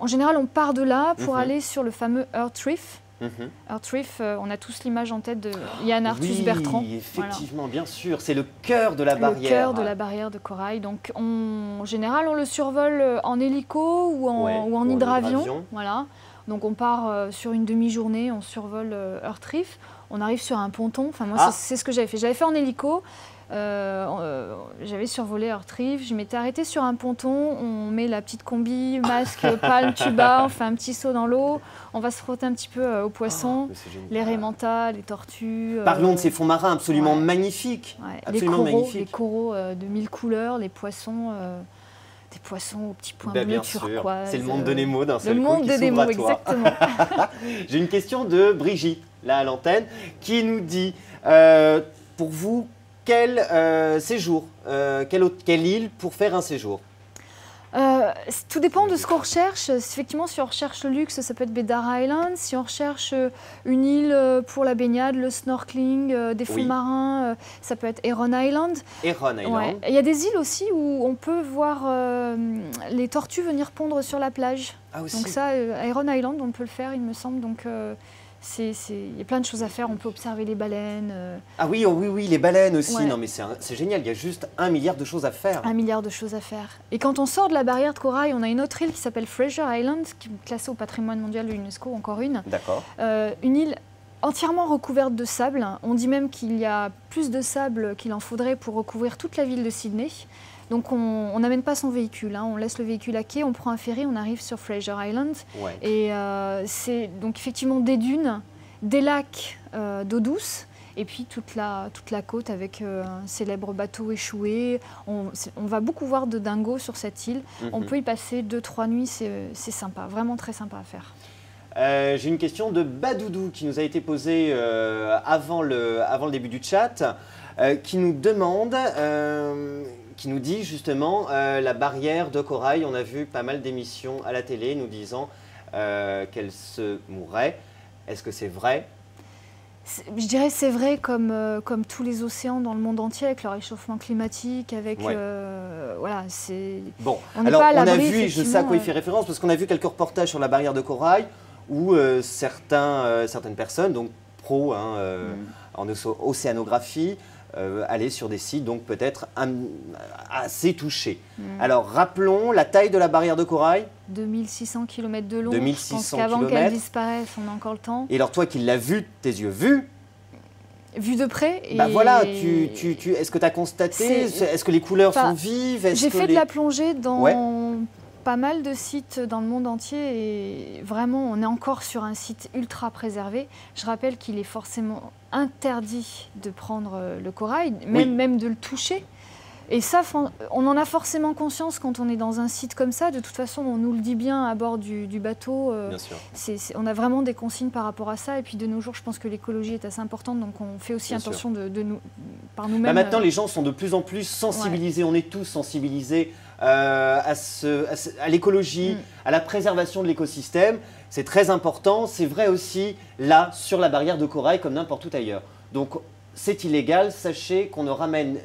en général, on part de là pour Mhm. aller sur le fameux Earth Reef. Mhm. Earth Reef, on a tous l'image en tête de Yann Arthus Oui, Bertrand. effectivement, bien sûr. C'est le cœur de la Voilà. barrière. Le cœur de la barrière de corail. Donc, en général, on le survole en hélico ou Ouais, en ou en hydravion. hydravion. Voilà. Donc, on part sur une demi-journée, on survole Earth Reef. On arrive sur un ponton. Enfin, moi, Ah. c'est ce que j'avais fait. J'avais fait en hélico. J'avais survolé Earth Reef. Je m'étais arrêtée sur un ponton. On met la petite combi, masque, palme, tuba. On fait un petit saut dans l'eau. On va se frotter un petit peu aux poissons. Mais c'est génial. Les raies mentales, les tortues. Parlons de ces fonds marins absolument ouais. magnifiques. Ouais, Absolument les magnifiques. coraux de 1000 couleurs, les poissons, des poissons aux petits points Ben, bleus bien sûr, turquoise. c'est le monde de Nemo d'un Le seul coup monde qui de s'ouvre Nemo, à toi. exactement. J'ai une question de Brigitte là à l'antenne, qui nous dit, pour vous, quel séjour, quelle île pour faire un séjour? Tout dépend de ce qu'on recherche. Effectivement, si on recherche le luxe, ça peut être Bedar Island. Si on recherche une île pour la baignade, le snorkeling, des fonds Oui. marins, ça peut être Heron Island. Heron Island. Ouais. Il y a des îles aussi où on peut voir les tortues venir pondre sur la plage. Ah aussi. Donc ça, à Heron Island, on peut le faire, il me semble. Donc il y a plein de choses à faire. On peut observer les baleines. Ah oui, oh oui, oui, les baleines aussi. Ouais. Non mais c'est génial, il y a juste 1 milliard de choses à faire. 1 milliard de choses à faire. Et quand on sort de la barrière de corail, on a une autre île qui s'appelle Fraser Island, qui est classée au patrimoine mondial de l'UNESCO, encore une. D'accord. Une île entièrement recouverte de sable. On dit même qu'il y a plus de sable qu'il en faudrait pour recouvrir toute la ville de Sydney. Donc on n'amène pas son véhicule, hein. On laisse le véhicule à quai, on prend un ferry, on arrive sur Fraser Island. Ouais. Et c'est donc effectivement des dunes, des lacs d'eau douce, et puis toute la côte avec un célèbre bateau échoué. On va beaucoup voir de dingos sur cette île. On peut y passer 2-3 nuits, c'est sympa, vraiment très sympa à faire. J'ai une question de Badoudou qui nous a été posée avant le début du chat, qui nous demande, qui nous dit justement la barrière de corail. On a vu pas mal d'émissions à la télé nous disant qu'elle se mourrait. Est-ce que c'est vrai? Je dirais c'est vrai comme tous les océans dans le monde entier avec le réchauffement climatique, avec Ouais. voilà, c'est. Bon, On n'est alors pas à on a l'abri, vu, et je sais à quoi il effectivement, fait référence, parce qu'on a vu quelques reportages sur la barrière de corail où certaines personnes, donc pros hein, en océanographie, allaient sur des sites donc peut-être assez touchés. Alors rappelons la taille de la barrière de corail. 2600 km de long. 2600 Je pense qu'avant qu'elle kilomètres. disparaisse, on a encore le temps. Et alors toi qui l'as vu, tes yeux vus, Vu de près. bah et- voilà, est-ce que tu as constaté, C'est- est-ce que les couleurs Enfin, sont vives? Est-ce J'ai que fait de les- la plongée dans Ouais. pas mal de sites dans le monde entier et vraiment, on est encore sur un site ultra préservé. Je rappelle qu'il est forcément interdit de prendre le corail, Oui. même de le toucher. Et ça, on en a forcément conscience quand on est dans un site comme ça. De toute façon, on nous le dit bien à bord du bateau. Bien sûr. On a vraiment des consignes par rapport à ça. Et puis de nos jours, je pense que l'écologie est assez importante. Donc on fait aussi Bien attention par Bah, nous-mêmes. maintenant, les gens sont de plus en plus sensibilisés, on est tous sensibilisés à l'écologie, à la préservation de l'écosystème. C'est très important. C'est vrai aussi là, sur la barrière de corail, comme n'importe où ailleurs. Donc, c'est illégal. Sachez qu'on ne ramène,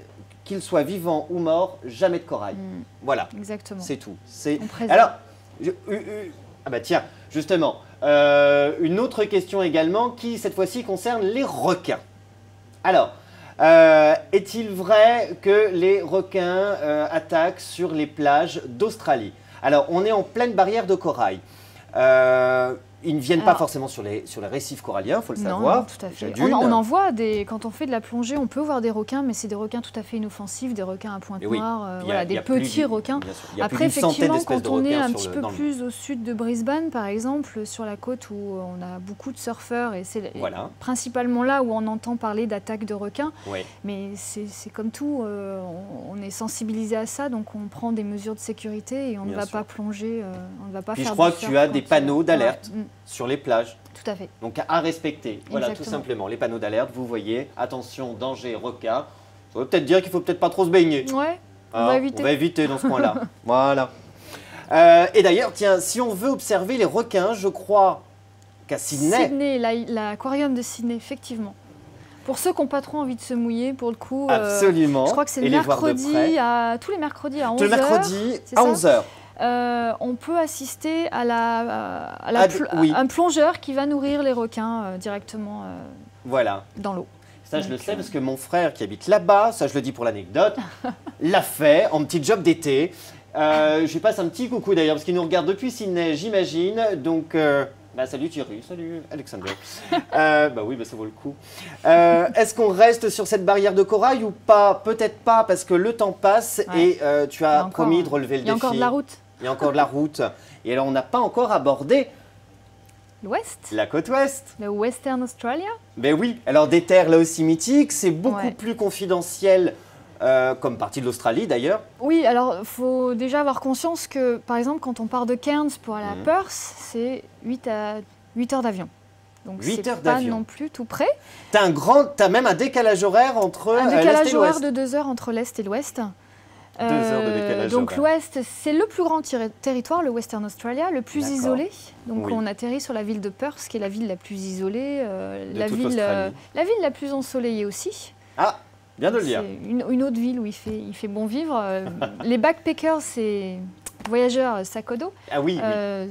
qu'il soit vivant ou mort, jamais de corail. Voilà, Exactement. c'est tout. On préserve. Alors, ah bah tiens, justement, une autre question également qui, cette fois-ci, concerne les requins. Alors, est-il vrai que les requins attaquent sur les plages d'Australie? Alors, on est en pleine barrière de corail. Ils ne viennent pas Alors- forcément sur les récifs coralliens, il faut le Non, savoir. non, tout à fait. Déjà d'une. On en voit quand on fait de la plongée, on peut voir des requins, mais c'est des requins tout à fait inoffensifs, des requins à pointe Et oui, noire, il y a- voilà, il y des a plus petits d'une- requins. bien sûr, il y a Après, plus d'une centaine effectivement, d'espèces de quand on est requins un sur petit le- peu dans le monde. plus au sud de Brisbane, par exemple, sur la côte où on a beaucoup de surfeurs, et c'est Voilà. principalement là où on entend parler d'attaques de requins, Oui. mais c'est comme tout, on est sensibilisé à ça, donc on prend des mesures de sécurité et on ne Bien va sûr. pas plonger, on ne va pas Puis faire je crois du que surf tu as quand des il- panneaux d'alerte Ouais, sur les plages. tout à fait. Donc à respecter, voilà tout Exactement. simplement. Les panneaux d'alerte, vous voyez, attention, danger, requin. Ça veut peut-être dire qu'il faut peut-être pas trop se baigner. Ouais, on Hein, va éviter. On va éviter dans ce coin-là. Voilà. Et d'ailleurs, tiens, si on veut observer les requins, je crois qu'à Sydney, L'aquarium de Sydney, effectivement. Pour ceux qui n'ont pas trop envie de se mouiller, pour le coup, absolument. je crois que c'est et le les voir de mercredi, près. tous les mercredis à 11h. Tous les mercredis c'est à ça 11h. On peut assister à oui. un plongeur qui va nourrir les requins directement Voilà. dans l'eau. Ça, je le Donc, sais parce que mon frère qui habite là-bas, ça je le dis pour l'anecdote, l'a fait en petit job d'été. Je lui passe un petit coucou d'ailleurs parce qu'il nous regarde depuis Sydney, j'imagine. Donc, salut Thierry, salut Alexandre. Bah oui, bah, ça vaut le coup. Est-ce qu'on reste sur cette barrière de corail ou pas? Peut-être pas parce que le temps passe Ouais. et tu Il y a as encore- promis de relever le Il y a défi. encore de la route. Il y a encore de la route. Et alors, on n'a pas encore abordé L'ouest, la côte ouest. le Western Australia. Ben oui, alors des terres là aussi mythiques, c'est beaucoup Ouais. plus confidentiel, comme partie de l'Australie d'ailleurs. Oui, alors il faut déjà avoir conscience que, par exemple, quand on part de Cairns pour aller à Mhm. Perth, c'est 8 heures d'avion. Donc 8 c'est heures pas d'avion. non plus tout près. T'as même un décalage horaire entre Un l'Est décalage et horaire l'Ouest. de 2 heures entre l'Est et l'Ouest. 2 heures de décalage Donc horaire. l'Ouest, c'est le plus grand territoire, le Western Australia, le plus D'accord. isolé. Donc Oui. on atterrit sur la ville de Perth, qui est la ville la plus isolée, De la toute ville l'Australie. la plus ensoleillée aussi. Ah, bien de le dire. C'est une autre ville où il fait bon vivre. Les backpackers, c'est voyageurs sac à dos, Ah oui,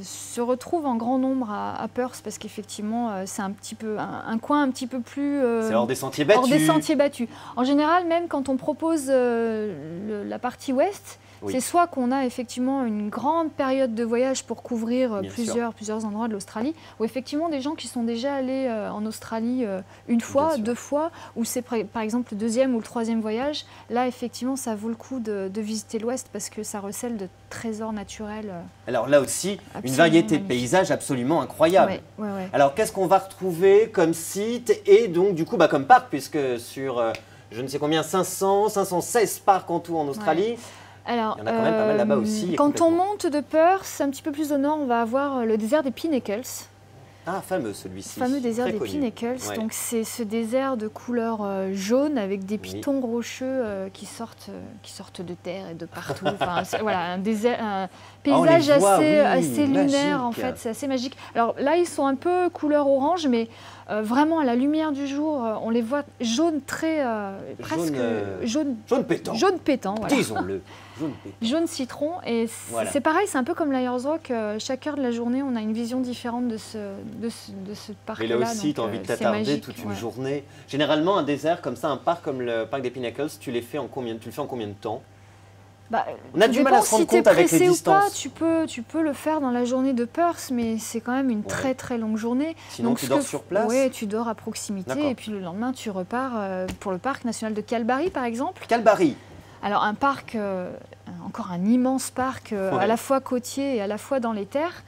se retrouvent en grand nombre à Perth parce qu'effectivement, c'est un petit peu un coin un petit peu plus c'est hors des sentiers battus. hors des sentiers battus. En général, même quand on propose la partie ouest, Oui. c'est soit qu'on a effectivement une grande période de voyage pour couvrir Bien plusieurs endroits de l'Australie, ou effectivement des gens qui sont déjà allés en Australie une fois, sûr. 2 fois, ou c'est par exemple le 2e ou le 3e voyage. Là, effectivement, ça vaut le coup de visiter l'ouest parce que ça recèle de trésors naturels. Alors là aussi, une Absolument variété de magnifique. paysages absolument incroyable. Ouais. Alors qu'est-ce qu'on va retrouver comme site et donc du coup comme parc, puisque sur je ne sais combien, 516 parcs en tout en Australie. Alors, Il y en a quand même pas mal là-bas aussi, Quand on complètement. monte de Perth, un petit peu plus au nord, on va avoir le désert des Pinnacles. Ah, fameux celui-ci. Ce fameux désert Très des connu. Pinnacles. Ouais. Donc c'est ce désert de couleur jaune avec des Oui. pitons rocheux qui sortent de terre et de partout. Enfin, voilà, un paysage les voit, assez oui, lunaire en magique. fait, c'est assez magique. Alors là ils sont un peu couleur orange, mais vraiment à la lumière du jour, on les voit jaune très presque jaune Jaune pétant. jaune pétant. Voilà. Disons-le. Jaune pétant. Jaune citron, et Voilà. c'est pareil, c'est un peu comme l'Ayers Rock, chaque heure de la journée on a une vision différente de ce parc-là. Et là aussi, donc, tu as envie de c'est t'attarder magique, toute une ouais. journée. Généralement, un désert comme ça, un parc comme le parc des Pinnacles, tu le fais en combien de temps? Bah, On a tout du mal à dépend se rendre si t'es compte avec les pressé ou pas, distances. tu peux le faire dans la journée de Perth, mais c'est quand même une très très longue journée. Sinon, tu ce dors que- sur place? Oui, tu dors à proximité, D'accord. et puis le lendemain tu repars pour le parc national de Kalbarri par exemple. Kalbarri. Alors un parc, encore un immense parc, Ouais. à la fois côtier et à la fois dans les terres,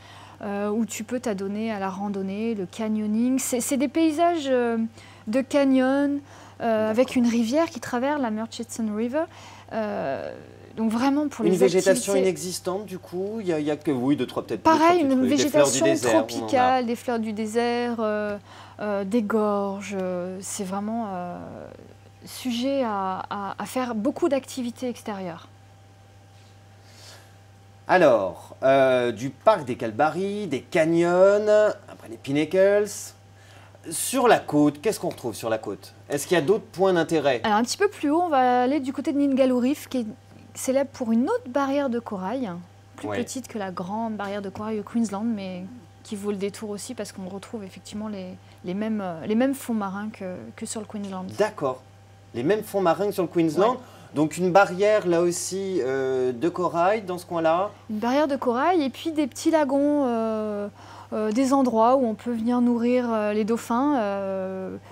où tu peux t'adonner à la randonnée, le canyoning. C'est des paysages de canyon avec une rivière qui traverse la Murchison River. Donc vraiment pour Une les végétation activités. inexistante du coup, il y a que oui, deux trois peut-être. Pareil, deux, trois une petits trucs. Des fleurs du végétation désert, on en a. tropicale, des fleurs du désert, des gorges. C'est vraiment sujet à faire beaucoup d'activités extérieures. Alors, du parc des Kalbarri, des canyons, après les Pinnacles. Sur la côte, qu'est-ce qu'on retrouve sur la côte? Est-ce qu'il y a d'autres points d'intérêt? Alors un petit peu plus haut, on va aller du côté de Ningaloo Reef, qui est célèbre pour une autre barrière de corail, plus Ouais. petite que la grande barrière de corail au Queensland, mais qui vaut le détour aussi parce qu'on retrouve effectivement les mêmes fonds marins que sur le Queensland. D'accord. Les mêmes fonds marins que sur le Queensland. Ouais. Donc une barrière là aussi de corail dans ce coin-là. Une barrière de corail et puis des petits lagons, des endroits où on peut venir nourrir les dauphins.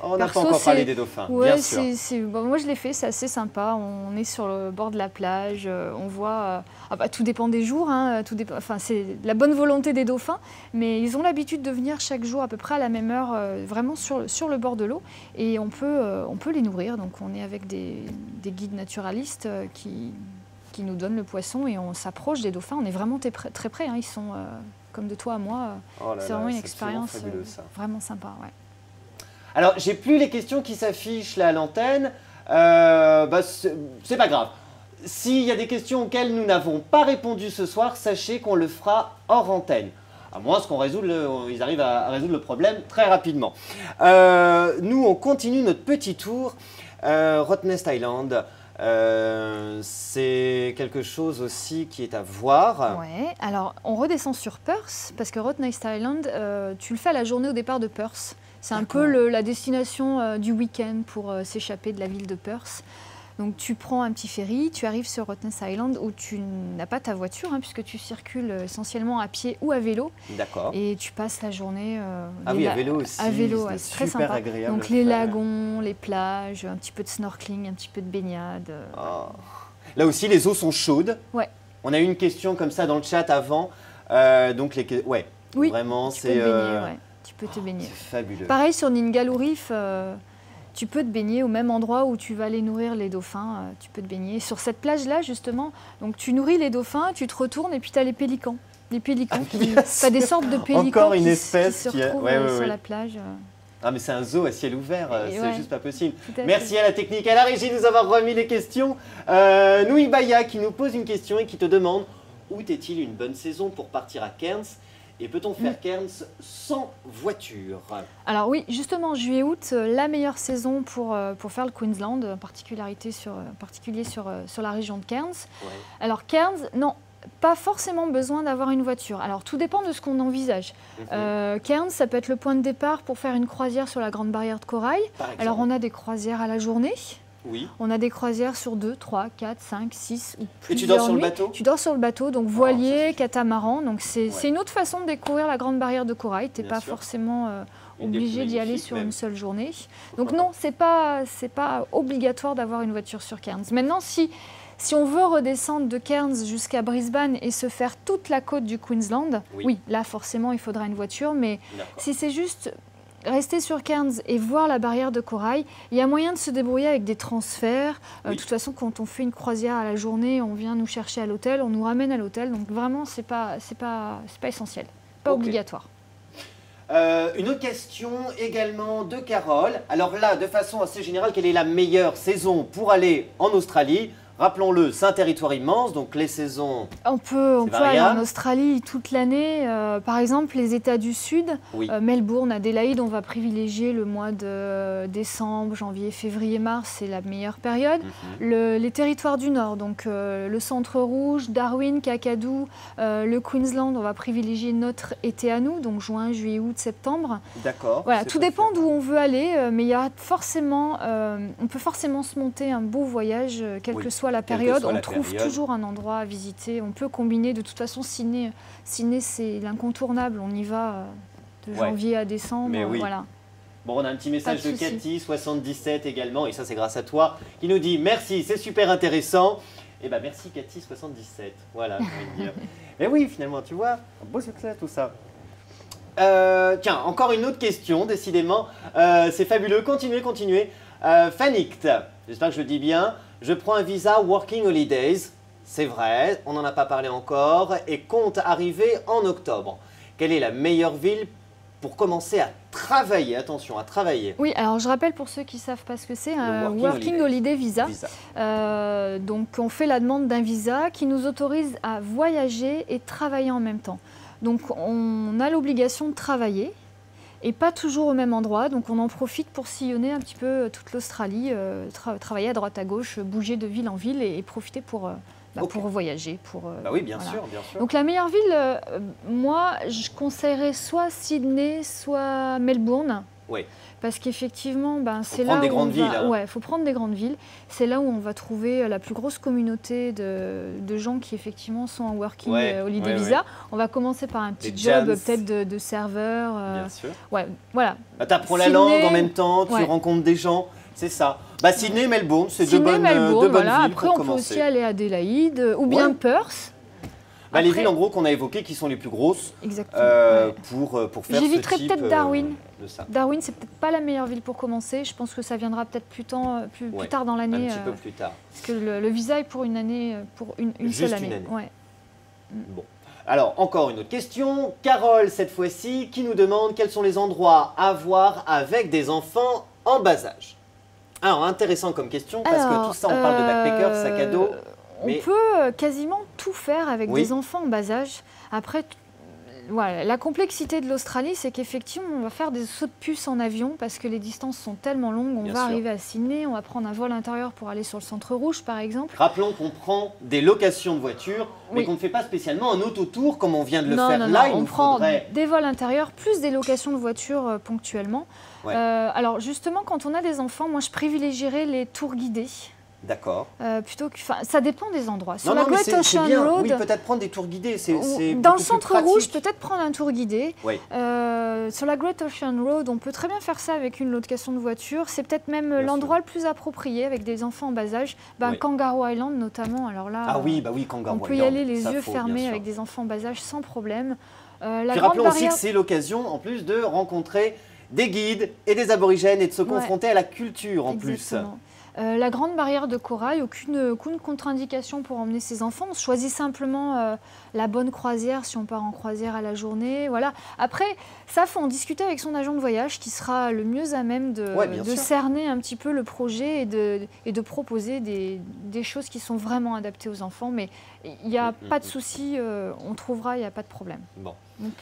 Oh, on n'a pas Perso, encore parlé c'est- des dauphins, Ouais, bien sûr. bon, moi je l'ai fait, c'est assez sympa. On est sur le bord de la plage, on voit. Tout dépend des jours, hein, enfin, c'est la bonne volonté des dauphins, mais ils ont l'habitude de venir chaque jour à peu près à la même heure, vraiment sur le bord de l'eau, et on peut les nourrir. Donc on est avec des guides naturalistes qui nous donnent le poisson et on s'approche des dauphins. On est vraiment très près, hein, ils sont comme de toi à moi. Oh là C'est là, vraiment une c'est absolument expérience fabuleux, ça. vraiment sympa. Ouais. Alors, j'ai plus les questions qui s'affichent là à l'antenne. C'est pas grave. S'il y a des questions auxquelles nous n'avons pas répondu ce soir, sachez qu'on le fera hors antenne. À moins qu'ils arrivent à résoudre le problème très rapidement. Nous, on continue notre petit tour. Rottnest Island, c'est quelque chose aussi qui est à voir. Ouais, alors on redescend sur Perth parce que Rottnest Island, tu le fais à la journée au départ de Perth. C'est un peu la destination du week-end pour s'échapper de la ville de Perth. Donc tu prends un petit ferry, tu arrives sur Rottnest Island où tu n'as pas ta voiture, hein, puisque tu circules essentiellement à pied ou à vélo. D'accord. Et tu passes la journée Ah oui, à vélo aussi. à vélo, c'est ouais, c'est très super sympa. agréable. Donc à les faire. lagons, les plages, un petit peu de snorkeling, un petit peu de baignade. Oh. Là aussi, les eaux sont chaudes. Ouais. On a eu une question comme ça dans le chat avant. Donc, ouais, Oui, vraiment, tu peux te c'est baigner, ouais. Tu peux te baigner. c'est fabuleux. Pareil sur Ningaloo Reef, tu peux te baigner au même endroit où tu vas aller nourrir les dauphins. Tu peux te baigner sur cette plage-là, justement. Donc tu nourris les dauphins, tu te retournes et puis tu as les pélicans. Des pélicans, enfin, des sortes de pélicans Encore une qui espèce se qui a- retrouvent ouais, ouais, sur ouais. la plage. Ah mais c'est un zoo à ciel ouvert, Et c'est ouais. juste pas possible. Tout à fait. Merci à la technique, à la régie de nous avoir remis les questions. Noui Baya qui nous pose une question et qui te demande où est-il une bonne saison pour partir à Cairns et peut-on faire Cairns sans voiture? Alors oui, justement, juillet-août, la meilleure saison pour faire le Queensland, en particulier sur la région de Cairns. Ouais. Alors Cairns, non, pas forcément besoin d'avoir une voiture. Alors tout dépend de ce qu'on envisage. Cairns, ça peut être le point de départ pour faire une croisière sur la Grande Barrière de Corail. Par exemple. Alors on a des croisières à la journée. Oui. On a des croisières sur 2, 3, 4, 5, 6 ou Et plusieurs tu dors sur le nuits. bateau? Tu dors sur le bateau, donc ça, voilier, c'est- catamaran. Donc c'est Ouais. une autre façon de découvrir la Grande Barrière de Corail. Tu n'es Bien pas sûr. forcément Une des obligé plus d'y aller magnifiques sur même. une seule journée. Pourquoi Donc non, c'est pas obligatoire d'avoir une voiture sur Cairns. Maintenant, si on veut redescendre de Cairns jusqu'à Brisbane et se faire toute la côte du Queensland, Oui. oui, là forcément il faudra une voiture. Mais D'accord. si c'est juste rester sur Cairns et voir la barrière de corail, il y a moyen de se débrouiller avec des transferts. Oui. De toute façon, quand on fait une croisière à la journée, on vient nous chercher à l'hôtel, on nous ramène à l'hôtel. Donc vraiment, c'est pas essentiel, pas Ok. obligatoire. Une autre question également de Carole. Alors là, de façon assez générale, quelle est la meilleure saison pour aller en Australie? Rappelons-le, c'est un territoire immense, donc les saisons... On peut aller variable. en Australie toute l'année. Par exemple, les États du Sud, Oui. Melbourne, Adélaïde, on va privilégier le mois de décembre, janvier, février, mars, c'est la meilleure période. Les territoires du Nord, donc le Centre Rouge, Darwin, Kakadu, le Queensland, on va privilégier notre été à nous, donc juin, juillet, août, septembre. D'accord. Voilà, c'est tout parfait. dépend d'où on veut aller, mais il y a forcément, on peut forcément se monter un beau voyage, quelle Oui, que soit la quelle que période. soit On la trouve période. toujours un endroit à visiter. On peut combiner. De toute façon, Sydney c'est l'incontournable. On y va de Ouais. janvier à décembre. Mais oui. Voilà. Bon, on a un petit message Pas de de souci. Cathy, 77 également, et ça c'est grâce à toi, qui nous dit merci, c'est super intéressant. Eh ben merci Cathy, 77. Voilà, j'ai envie de dire. Mais oui, finalement, tu vois, un beau succès tout ça. Tiens, encore une autre question, décidément. C'est fabuleux, continuez. Fanict, j'espère que je le dis bien. Je prends un visa Working Holidays, c'est vrai, on n'en a pas parlé encore, et compte arriver en octobre. Quelle est la meilleure ville pour commencer à travailler? Attention, à travailler. Oui, alors je rappelle pour ceux qui ne savent pas ce que c'est, un Working Working Holiday Visa. Visa. Donc on fait la demande d'un visa qui nous autorise à voyager et travailler en même temps. Donc on a l'obligation de travailler et pas toujours au même endroit. Donc on en profite pour sillonner un petit peu toute l'Australie, travailler à droite à gauche, bouger de ville en ville et profiter pour Ok. voyager. Bah oui, bien voilà. sûr, bien sûr. Donc la meilleure ville, moi je conseillerais soit Sydney, soit Melbourne. Oui. Parce qu'effectivement, c'est prendre là des où grandes on va... villes, hein. Ouais, faut prendre des grandes villes. C'est là où on va trouver la plus grosse communauté de gens qui effectivement sont en working Ouais, holiday ouais, visa. On va commencer par un petit Des job jams. peut-être de serveur. Bien sûr. Ouais, voilà. Bah, tu apprends la Sydney, langue en même temps, tu ouais. rencontres des gens, c'est ça. Bah, Sydney, Melbourne, c'est deux Sydney, bonnes, Melbourne, deux bonnes voilà. villes Après, pour on peut commencer. aussi aller à Adélaïde ou bien Ouais. Perth. Bah, les Après- villes en gros qu'on a évoquées qui sont les plus grosses Exactement. Ouais. pour faire ce J'éviterais type peut-être Darwin. de ça. Darwin, c'est peut-être pas la meilleure ville pour commencer. Je pense que ça viendra peut-être plus Ouais, tard dans Un l'année. petit peu plus tard. Parce que le visa est pour une année, pour une Juste seule une année. année. Ouais. Bon. Alors, encore une autre question. Carole, cette fois-ci, qui nous demande quels sont les endroits à voir avec des enfants en bas âge. Alors, intéressant comme question, parce que Alors, tout ça, on parle de backpacker, sac à dos. On mais- peut quasiment tout faire avec Oui. des enfants en bas âge. Après, voilà, la complexité de l'Australie, c'est qu'effectivement, on va faire des sauts de puce en avion parce que les distances sont tellement longues. On Bien va sûr. arriver à Sydney, on va prendre un vol intérieur pour aller sur le Centre Rouge, par exemple. Rappelons qu'on prend des locations de voitures, mais Oui. qu'on ne fait pas spécialement un autotour comme on vient de le non, faire non, là. non, Il on nous prend faudrait... des vols intérieurs plus des locations de voitures ponctuellement. Ouais. Alors justement, quand on a des enfants, moi je privilégierais les tours guidés. D'accord. Plutôt que, ça dépend des endroits. Sur Non, la non, mais Great c'est Ocean bien. Road, Oui, peut-être prendre des tours guidés. C'est dans le beaucoup plus centre pratique. rouge, peut-être prendre un tour guidé. Oui. Sur la Great Ocean Road, on peut très bien faire ça avec une location de voiture. C'est peut-être même Bien l'endroit le plus approprié avec des enfants en bas âge. Oui. Kangaroo Island notamment. Alors là, Ah oui, bah oui, Kangaroo on peut y Island, aller les ça yeux faut, bien fermés sûr. avec des enfants en bas âge sans problème. La Puis Grande rappelons aussi Barrière... que c'est l'occasion, en plus, de rencontrer des guides et des aborigènes et de se confronter à la culture en plus. Exactement. La grande barrière de corail, aucune contre-indication pour emmener ses enfants. On choisit simplement la bonne croisière si on part en croisière à la journée. Voilà. Après, ça, faut en discuter avec son agent de voyage qui sera le mieux à même de cerner un petit peu le projet et de proposer des choses qui sont vraiment adaptées aux enfants. Mais il n'y a pas de souci, on trouvera, il n'y a pas de problème. Bon.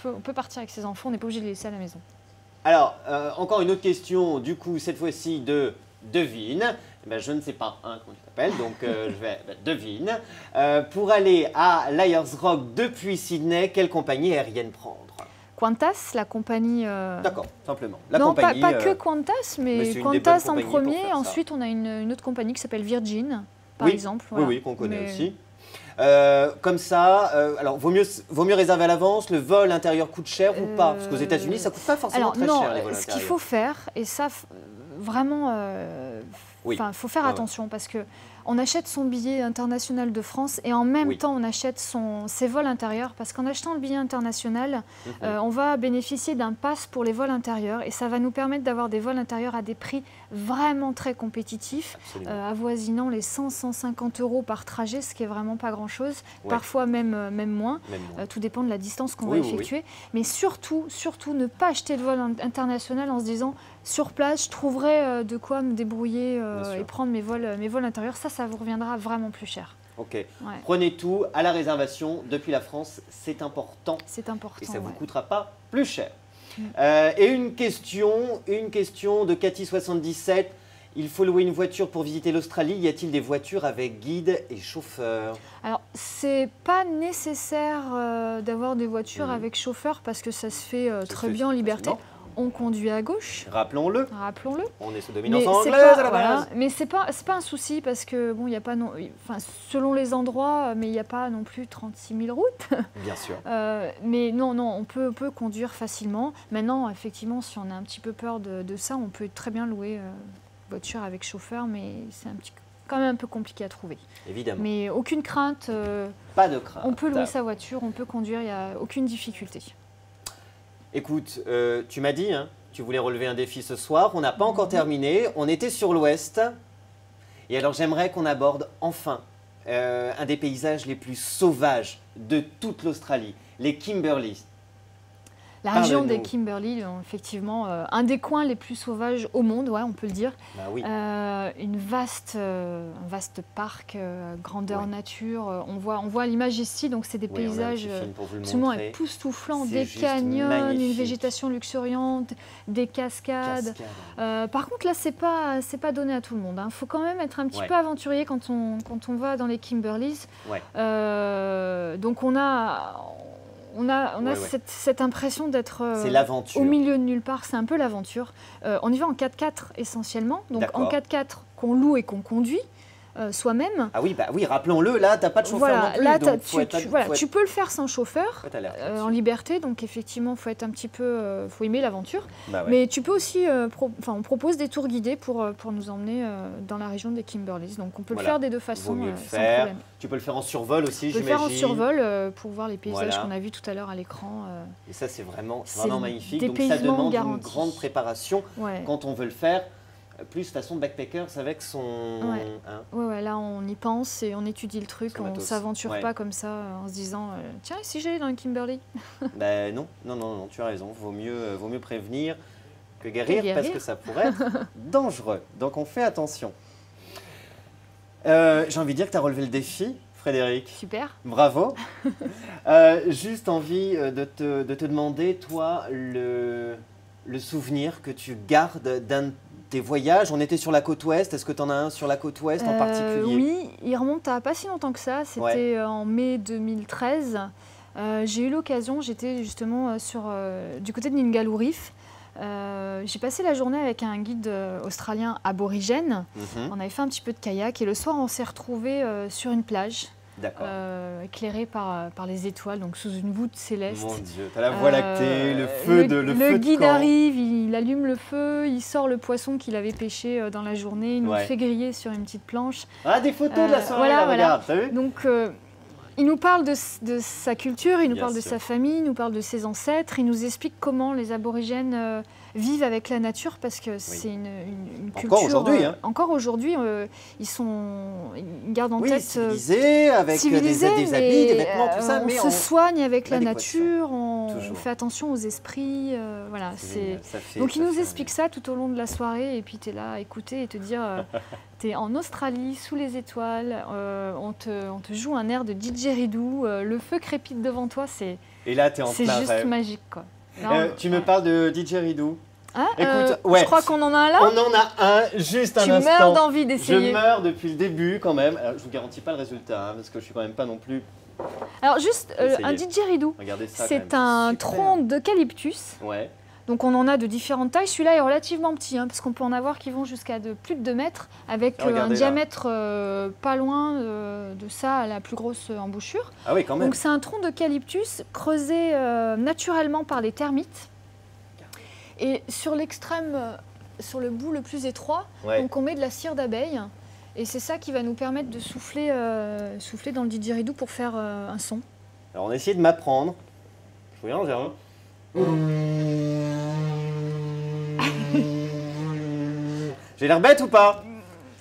On peut partir avec ses enfants, on n'est pas obligé de les laisser à la maison. Alors, encore une autre question, du coup, cette fois-ci de Devine. Eh ben, je ne sais pas comment tu t'appelles, donc je vais devine. Pour aller à Liars Rock depuis Sydney, quelle compagnie aérienne prendre? Qantas, la compagnie. D'accord, simplement. La non, compagnie, pas que Qantas, mais c'est une des Qantas bonnes en compagnies pour premier. faire ça. Ensuite, on a une autre compagnie qui s'appelle Virgin, par exemple. Voilà. Oui, qu'on connaît aussi. Comme ça, alors vaut mieux réserver à l'avance. Le vol intérieur coûte cher ou pas? Parce qu'aux États-Unis, ça coûte pas forcément très cher les vols ce qu'il intérieurs. faut faire, et ça vraiment, faut faire attention parce que on achète son billet international de France et en même temps on achète ses vols intérieurs parce qu'en achetant le billet international, on va bénéficier d'un pass pour les vols intérieurs et ça va nous permettre d'avoir des vols intérieurs à des prix vraiment très compétitifs, avoisinant les 100-150 € par trajet, ce qui est vraiment pas grand-chose, parfois même moins. Tout dépend de la distance qu'on va effectuer. Mais surtout, ne pas acheter de vol international en se disant sur place, je trouverai de quoi me débrouiller et prendre mes vols intérieurs. Ça vous reviendra vraiment plus cher. Ok. Prenez tout à la réservation depuis la France, c'est important. C'est important. Et ça ne vous coûtera pas plus cher. Et une question de Cathy77. Il faut louer une voiture pour visiter l'Australie. Y a-t-il des voitures avec guide et chauffeur? Alors, c'est pas nécessaire d'avoir des voitures avec chauffeur parce que ça se fait très bien en liberté. On conduit à gauche. Rappelons-le. On est sous dominance anglaise à la base. Mais c'est pas un souci parce que bon, il y a pas selon les endroits, mais il n'y a pas non plus 36 000 routes. Bien sûr. Mais non, on peut conduire facilement. Maintenant, effectivement, si on a un petit peu peur de ça, on peut très bien louer voiture avec chauffeur, mais c'est quand même un peu compliqué à trouver. Évidemment. Mais aucune crainte. Pas de crainte. On peut louer sa voiture, on peut conduire, il n'y a aucune difficulté. Écoute, tu m'as dit, tu voulais relever un défi ce soir. On n'a pas encore terminé. On était sur l'ouest. Et alors, j'aimerais qu'on aborde enfin un des paysages les plus sauvages de toute l'Australie, les Kimberleys. La région des Kimberley, effectivement, un des coins les plus sauvages au monde, on peut le dire. Bah oui. Un vaste parc, grandeur nature. On voit l'image ici, donc c'est des paysages absolument époustouflants, des canyons, une végétation luxuriante, des cascades. Par contre, là, c'est pas donné à tout le monde. Faut quand même être un petit peu aventurier quand on va dans les Kimberleys. Donc on a cette impression d'être au milieu de nulle part, c'est un peu l'aventure. On y va en 4x4 essentiellement, donc en 4x4 qu'on loue et qu'on conduit soi-même. Ah oui, rappelons-le, là, tu n'as pas de chauffeur non plus. Là, tu peux le faire sans chauffeur, en liberté, donc effectivement, il faut aimer l'aventure. Mais tu peux aussi, on propose des tours guidés pour nous emmener dans la région des Kimberleys. Donc on peut le faire des deux façons, sans problème. Tu peux le faire en survol aussi, j'imagine. Tu peux le faire en survol pour voir les paysages qu'on a vus tout à l'heure à l'écran. Et ça, c'est vraiment magnifique. Donc ça demande une grande préparation quand on veut le faire. Plus façon backpackers avec son... là on y pense et on étudie le truc, on ne s'aventure pas comme ça en se disant tiens, si j'allais dans les Kimberley. Non, tu as raison, vaut mieux prévenir que guérir parce que ça pourrait être dangereux. Donc on fait attention. J'ai envie de dire que tu as relevé le défi, Frédéric. Super. Bravo. Juste envie de te demander, toi, le souvenir que tu gardes d'un tes voyages. On était sur la côte ouest. Est-ce que tu en as un sur la côte ouest en particulier? Oui, il remonte à pas si longtemps que ça. C'était en mai 2013. J'ai eu l'occasion, j'étais justement du côté de Ningaloo Reef. J'ai passé la journée avec un guide australien aborigène. On avait fait un petit peu de kayak et le soir, on s'est retrouvés sur une plage. Éclairé par les étoiles, donc sous une voûte céleste. Mon Dieu, t'as la voie lactée, le feu de camp. Le guide arrive, il allume le feu, il sort le poisson qu'il avait pêché dans la journée, il nous le fait griller sur une petite planche. Ah, des photos de la soirée, regarde, t'as vu? Donc, Il nous parle de sa culture, il nous Bien parle de sûr. sa famille, il nous parle de ses ancêtres, il nous explique comment les aborigènes vivent avec la nature parce que c'est une culture. Encore aujourd'hui, hein. Encore aujourd'hui, ils gardent en Oui, tête. civilisé, avec civilisé, des habits, des vêtements, tout ça, on mais se soigne avec la adéquation. nature, on Toujours. fait attention aux esprits. Voilà, génial, ça fait- Donc il ça nous fait explique ça tout au long de la soirée et puis tu es là à écouter et te dire t'es en Australie, sous les étoiles, on te joue un air de didgeridoo, le feu crépite devant toi, c'est Et là, tu es en plein juste rêve. magique quoi. Là, Tu me parles de didgeridoo. Hein, Écoute, ouais. je crois qu'on en a un là. On en a un, juste un Tu instant. meurs d'envie Je d'essayer. meurs depuis le début quand même. Alors, je vous garantis pas le résultat, hein, parce que je suis quand même pas non plus... Alors juste Essayez. un didgeridoo, Regardez ça quand c'est même. un Super. tronc d'eucalyptus. Ouais. Donc on en a de différentes tailles. Celui-là est relativement petit, hein, parce qu'on peut en avoir qui vont jusqu'à plus de 2 mètres, avec un Regardez là. diamètre pas loin de ça à la plus grosse embouchure. Ah oui, quand même. Donc c'est un tronc d'eucalyptus creusé naturellement par les termites. Et sur l'extrême, sur le bout le plus étroit, Ouais. donc on met de la cire d'abeille. Et c'est ça qui va nous permettre de souffler dans le didgeridoo pour faire un son. Alors on a essayé de m'apprendre. Je regarde, j'ai J'ai l'air bête ou pas?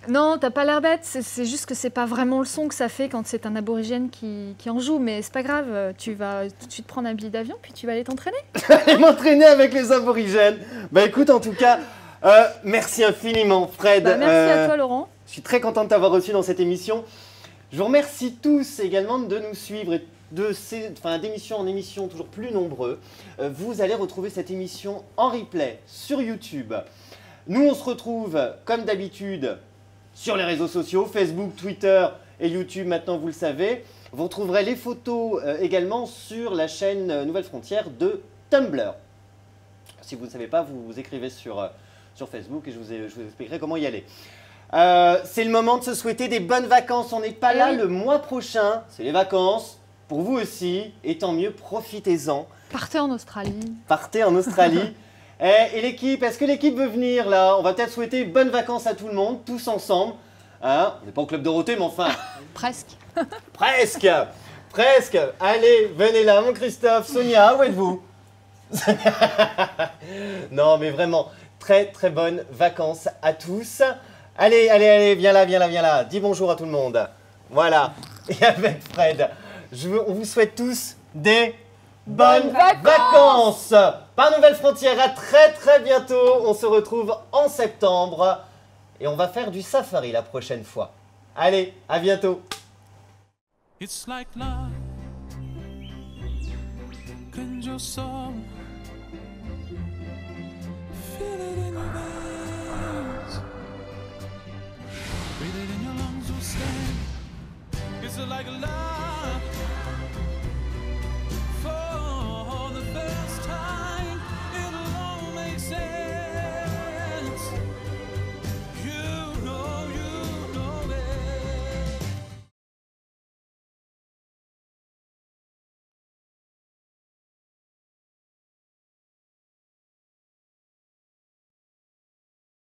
Non, t'as pas l'air bête, c'est juste que c'est pas vraiment le son que ça fait quand c'est un aborigène qui en joue, mais c'est pas grave, tu vas tout de suite prendre un billet d'avion puis tu vas aller t'entraîner. Et m'entraîner avec les aborigènes. Bah écoute, en tout cas, merci infiniment Fred. Bah, merci à toi Laurent. Je suis très content de t'avoir reçu dans cette émission. Je vous remercie tous également de nous suivre et d'émission en émission toujours plus nombreux. Vous allez retrouver cette émission en replay sur YouTube. Nous, on se retrouve comme d'habitude sur les réseaux sociaux, Facebook, Twitter et YouTube, maintenant vous le savez. Vous retrouverez les photos également sur la chaîne Nouvelle Frontière de Tumblr. Si vous ne savez pas, vous écrivez sur Facebook et je vous expliquerai comment y aller. C'est le moment de se souhaiter des bonnes vacances. On n'est pas là Oui. le mois prochain, c'est les vacances. Pour vous aussi, et tant mieux, profitez-en. Partez en Australie. Partez en Australie. Et l'équipe, est-ce que l'équipe veut venir là? On va peut-être souhaiter bonnes vacances à tout le monde, tous ensemble. Hein, on n'est pas au Club Dorothée, mais enfin, Presque. presque. Presque. Allez, venez là, mon Christophe, Sonia, où êtes-vous? Non, mais vraiment, très très bonnes vacances à tous. Allez, allez, allez, viens là, viens là, viens là. Dis bonjour à tout le monde. Voilà. Et avec Fred, on vous souhaite tous des bonnes vacances. Par Nouvelle Frontière, à très très bientôt. On se retrouve en septembre et on va faire du safari la prochaine fois. Allez, à bientôt. It's like love. Cleanse your soul.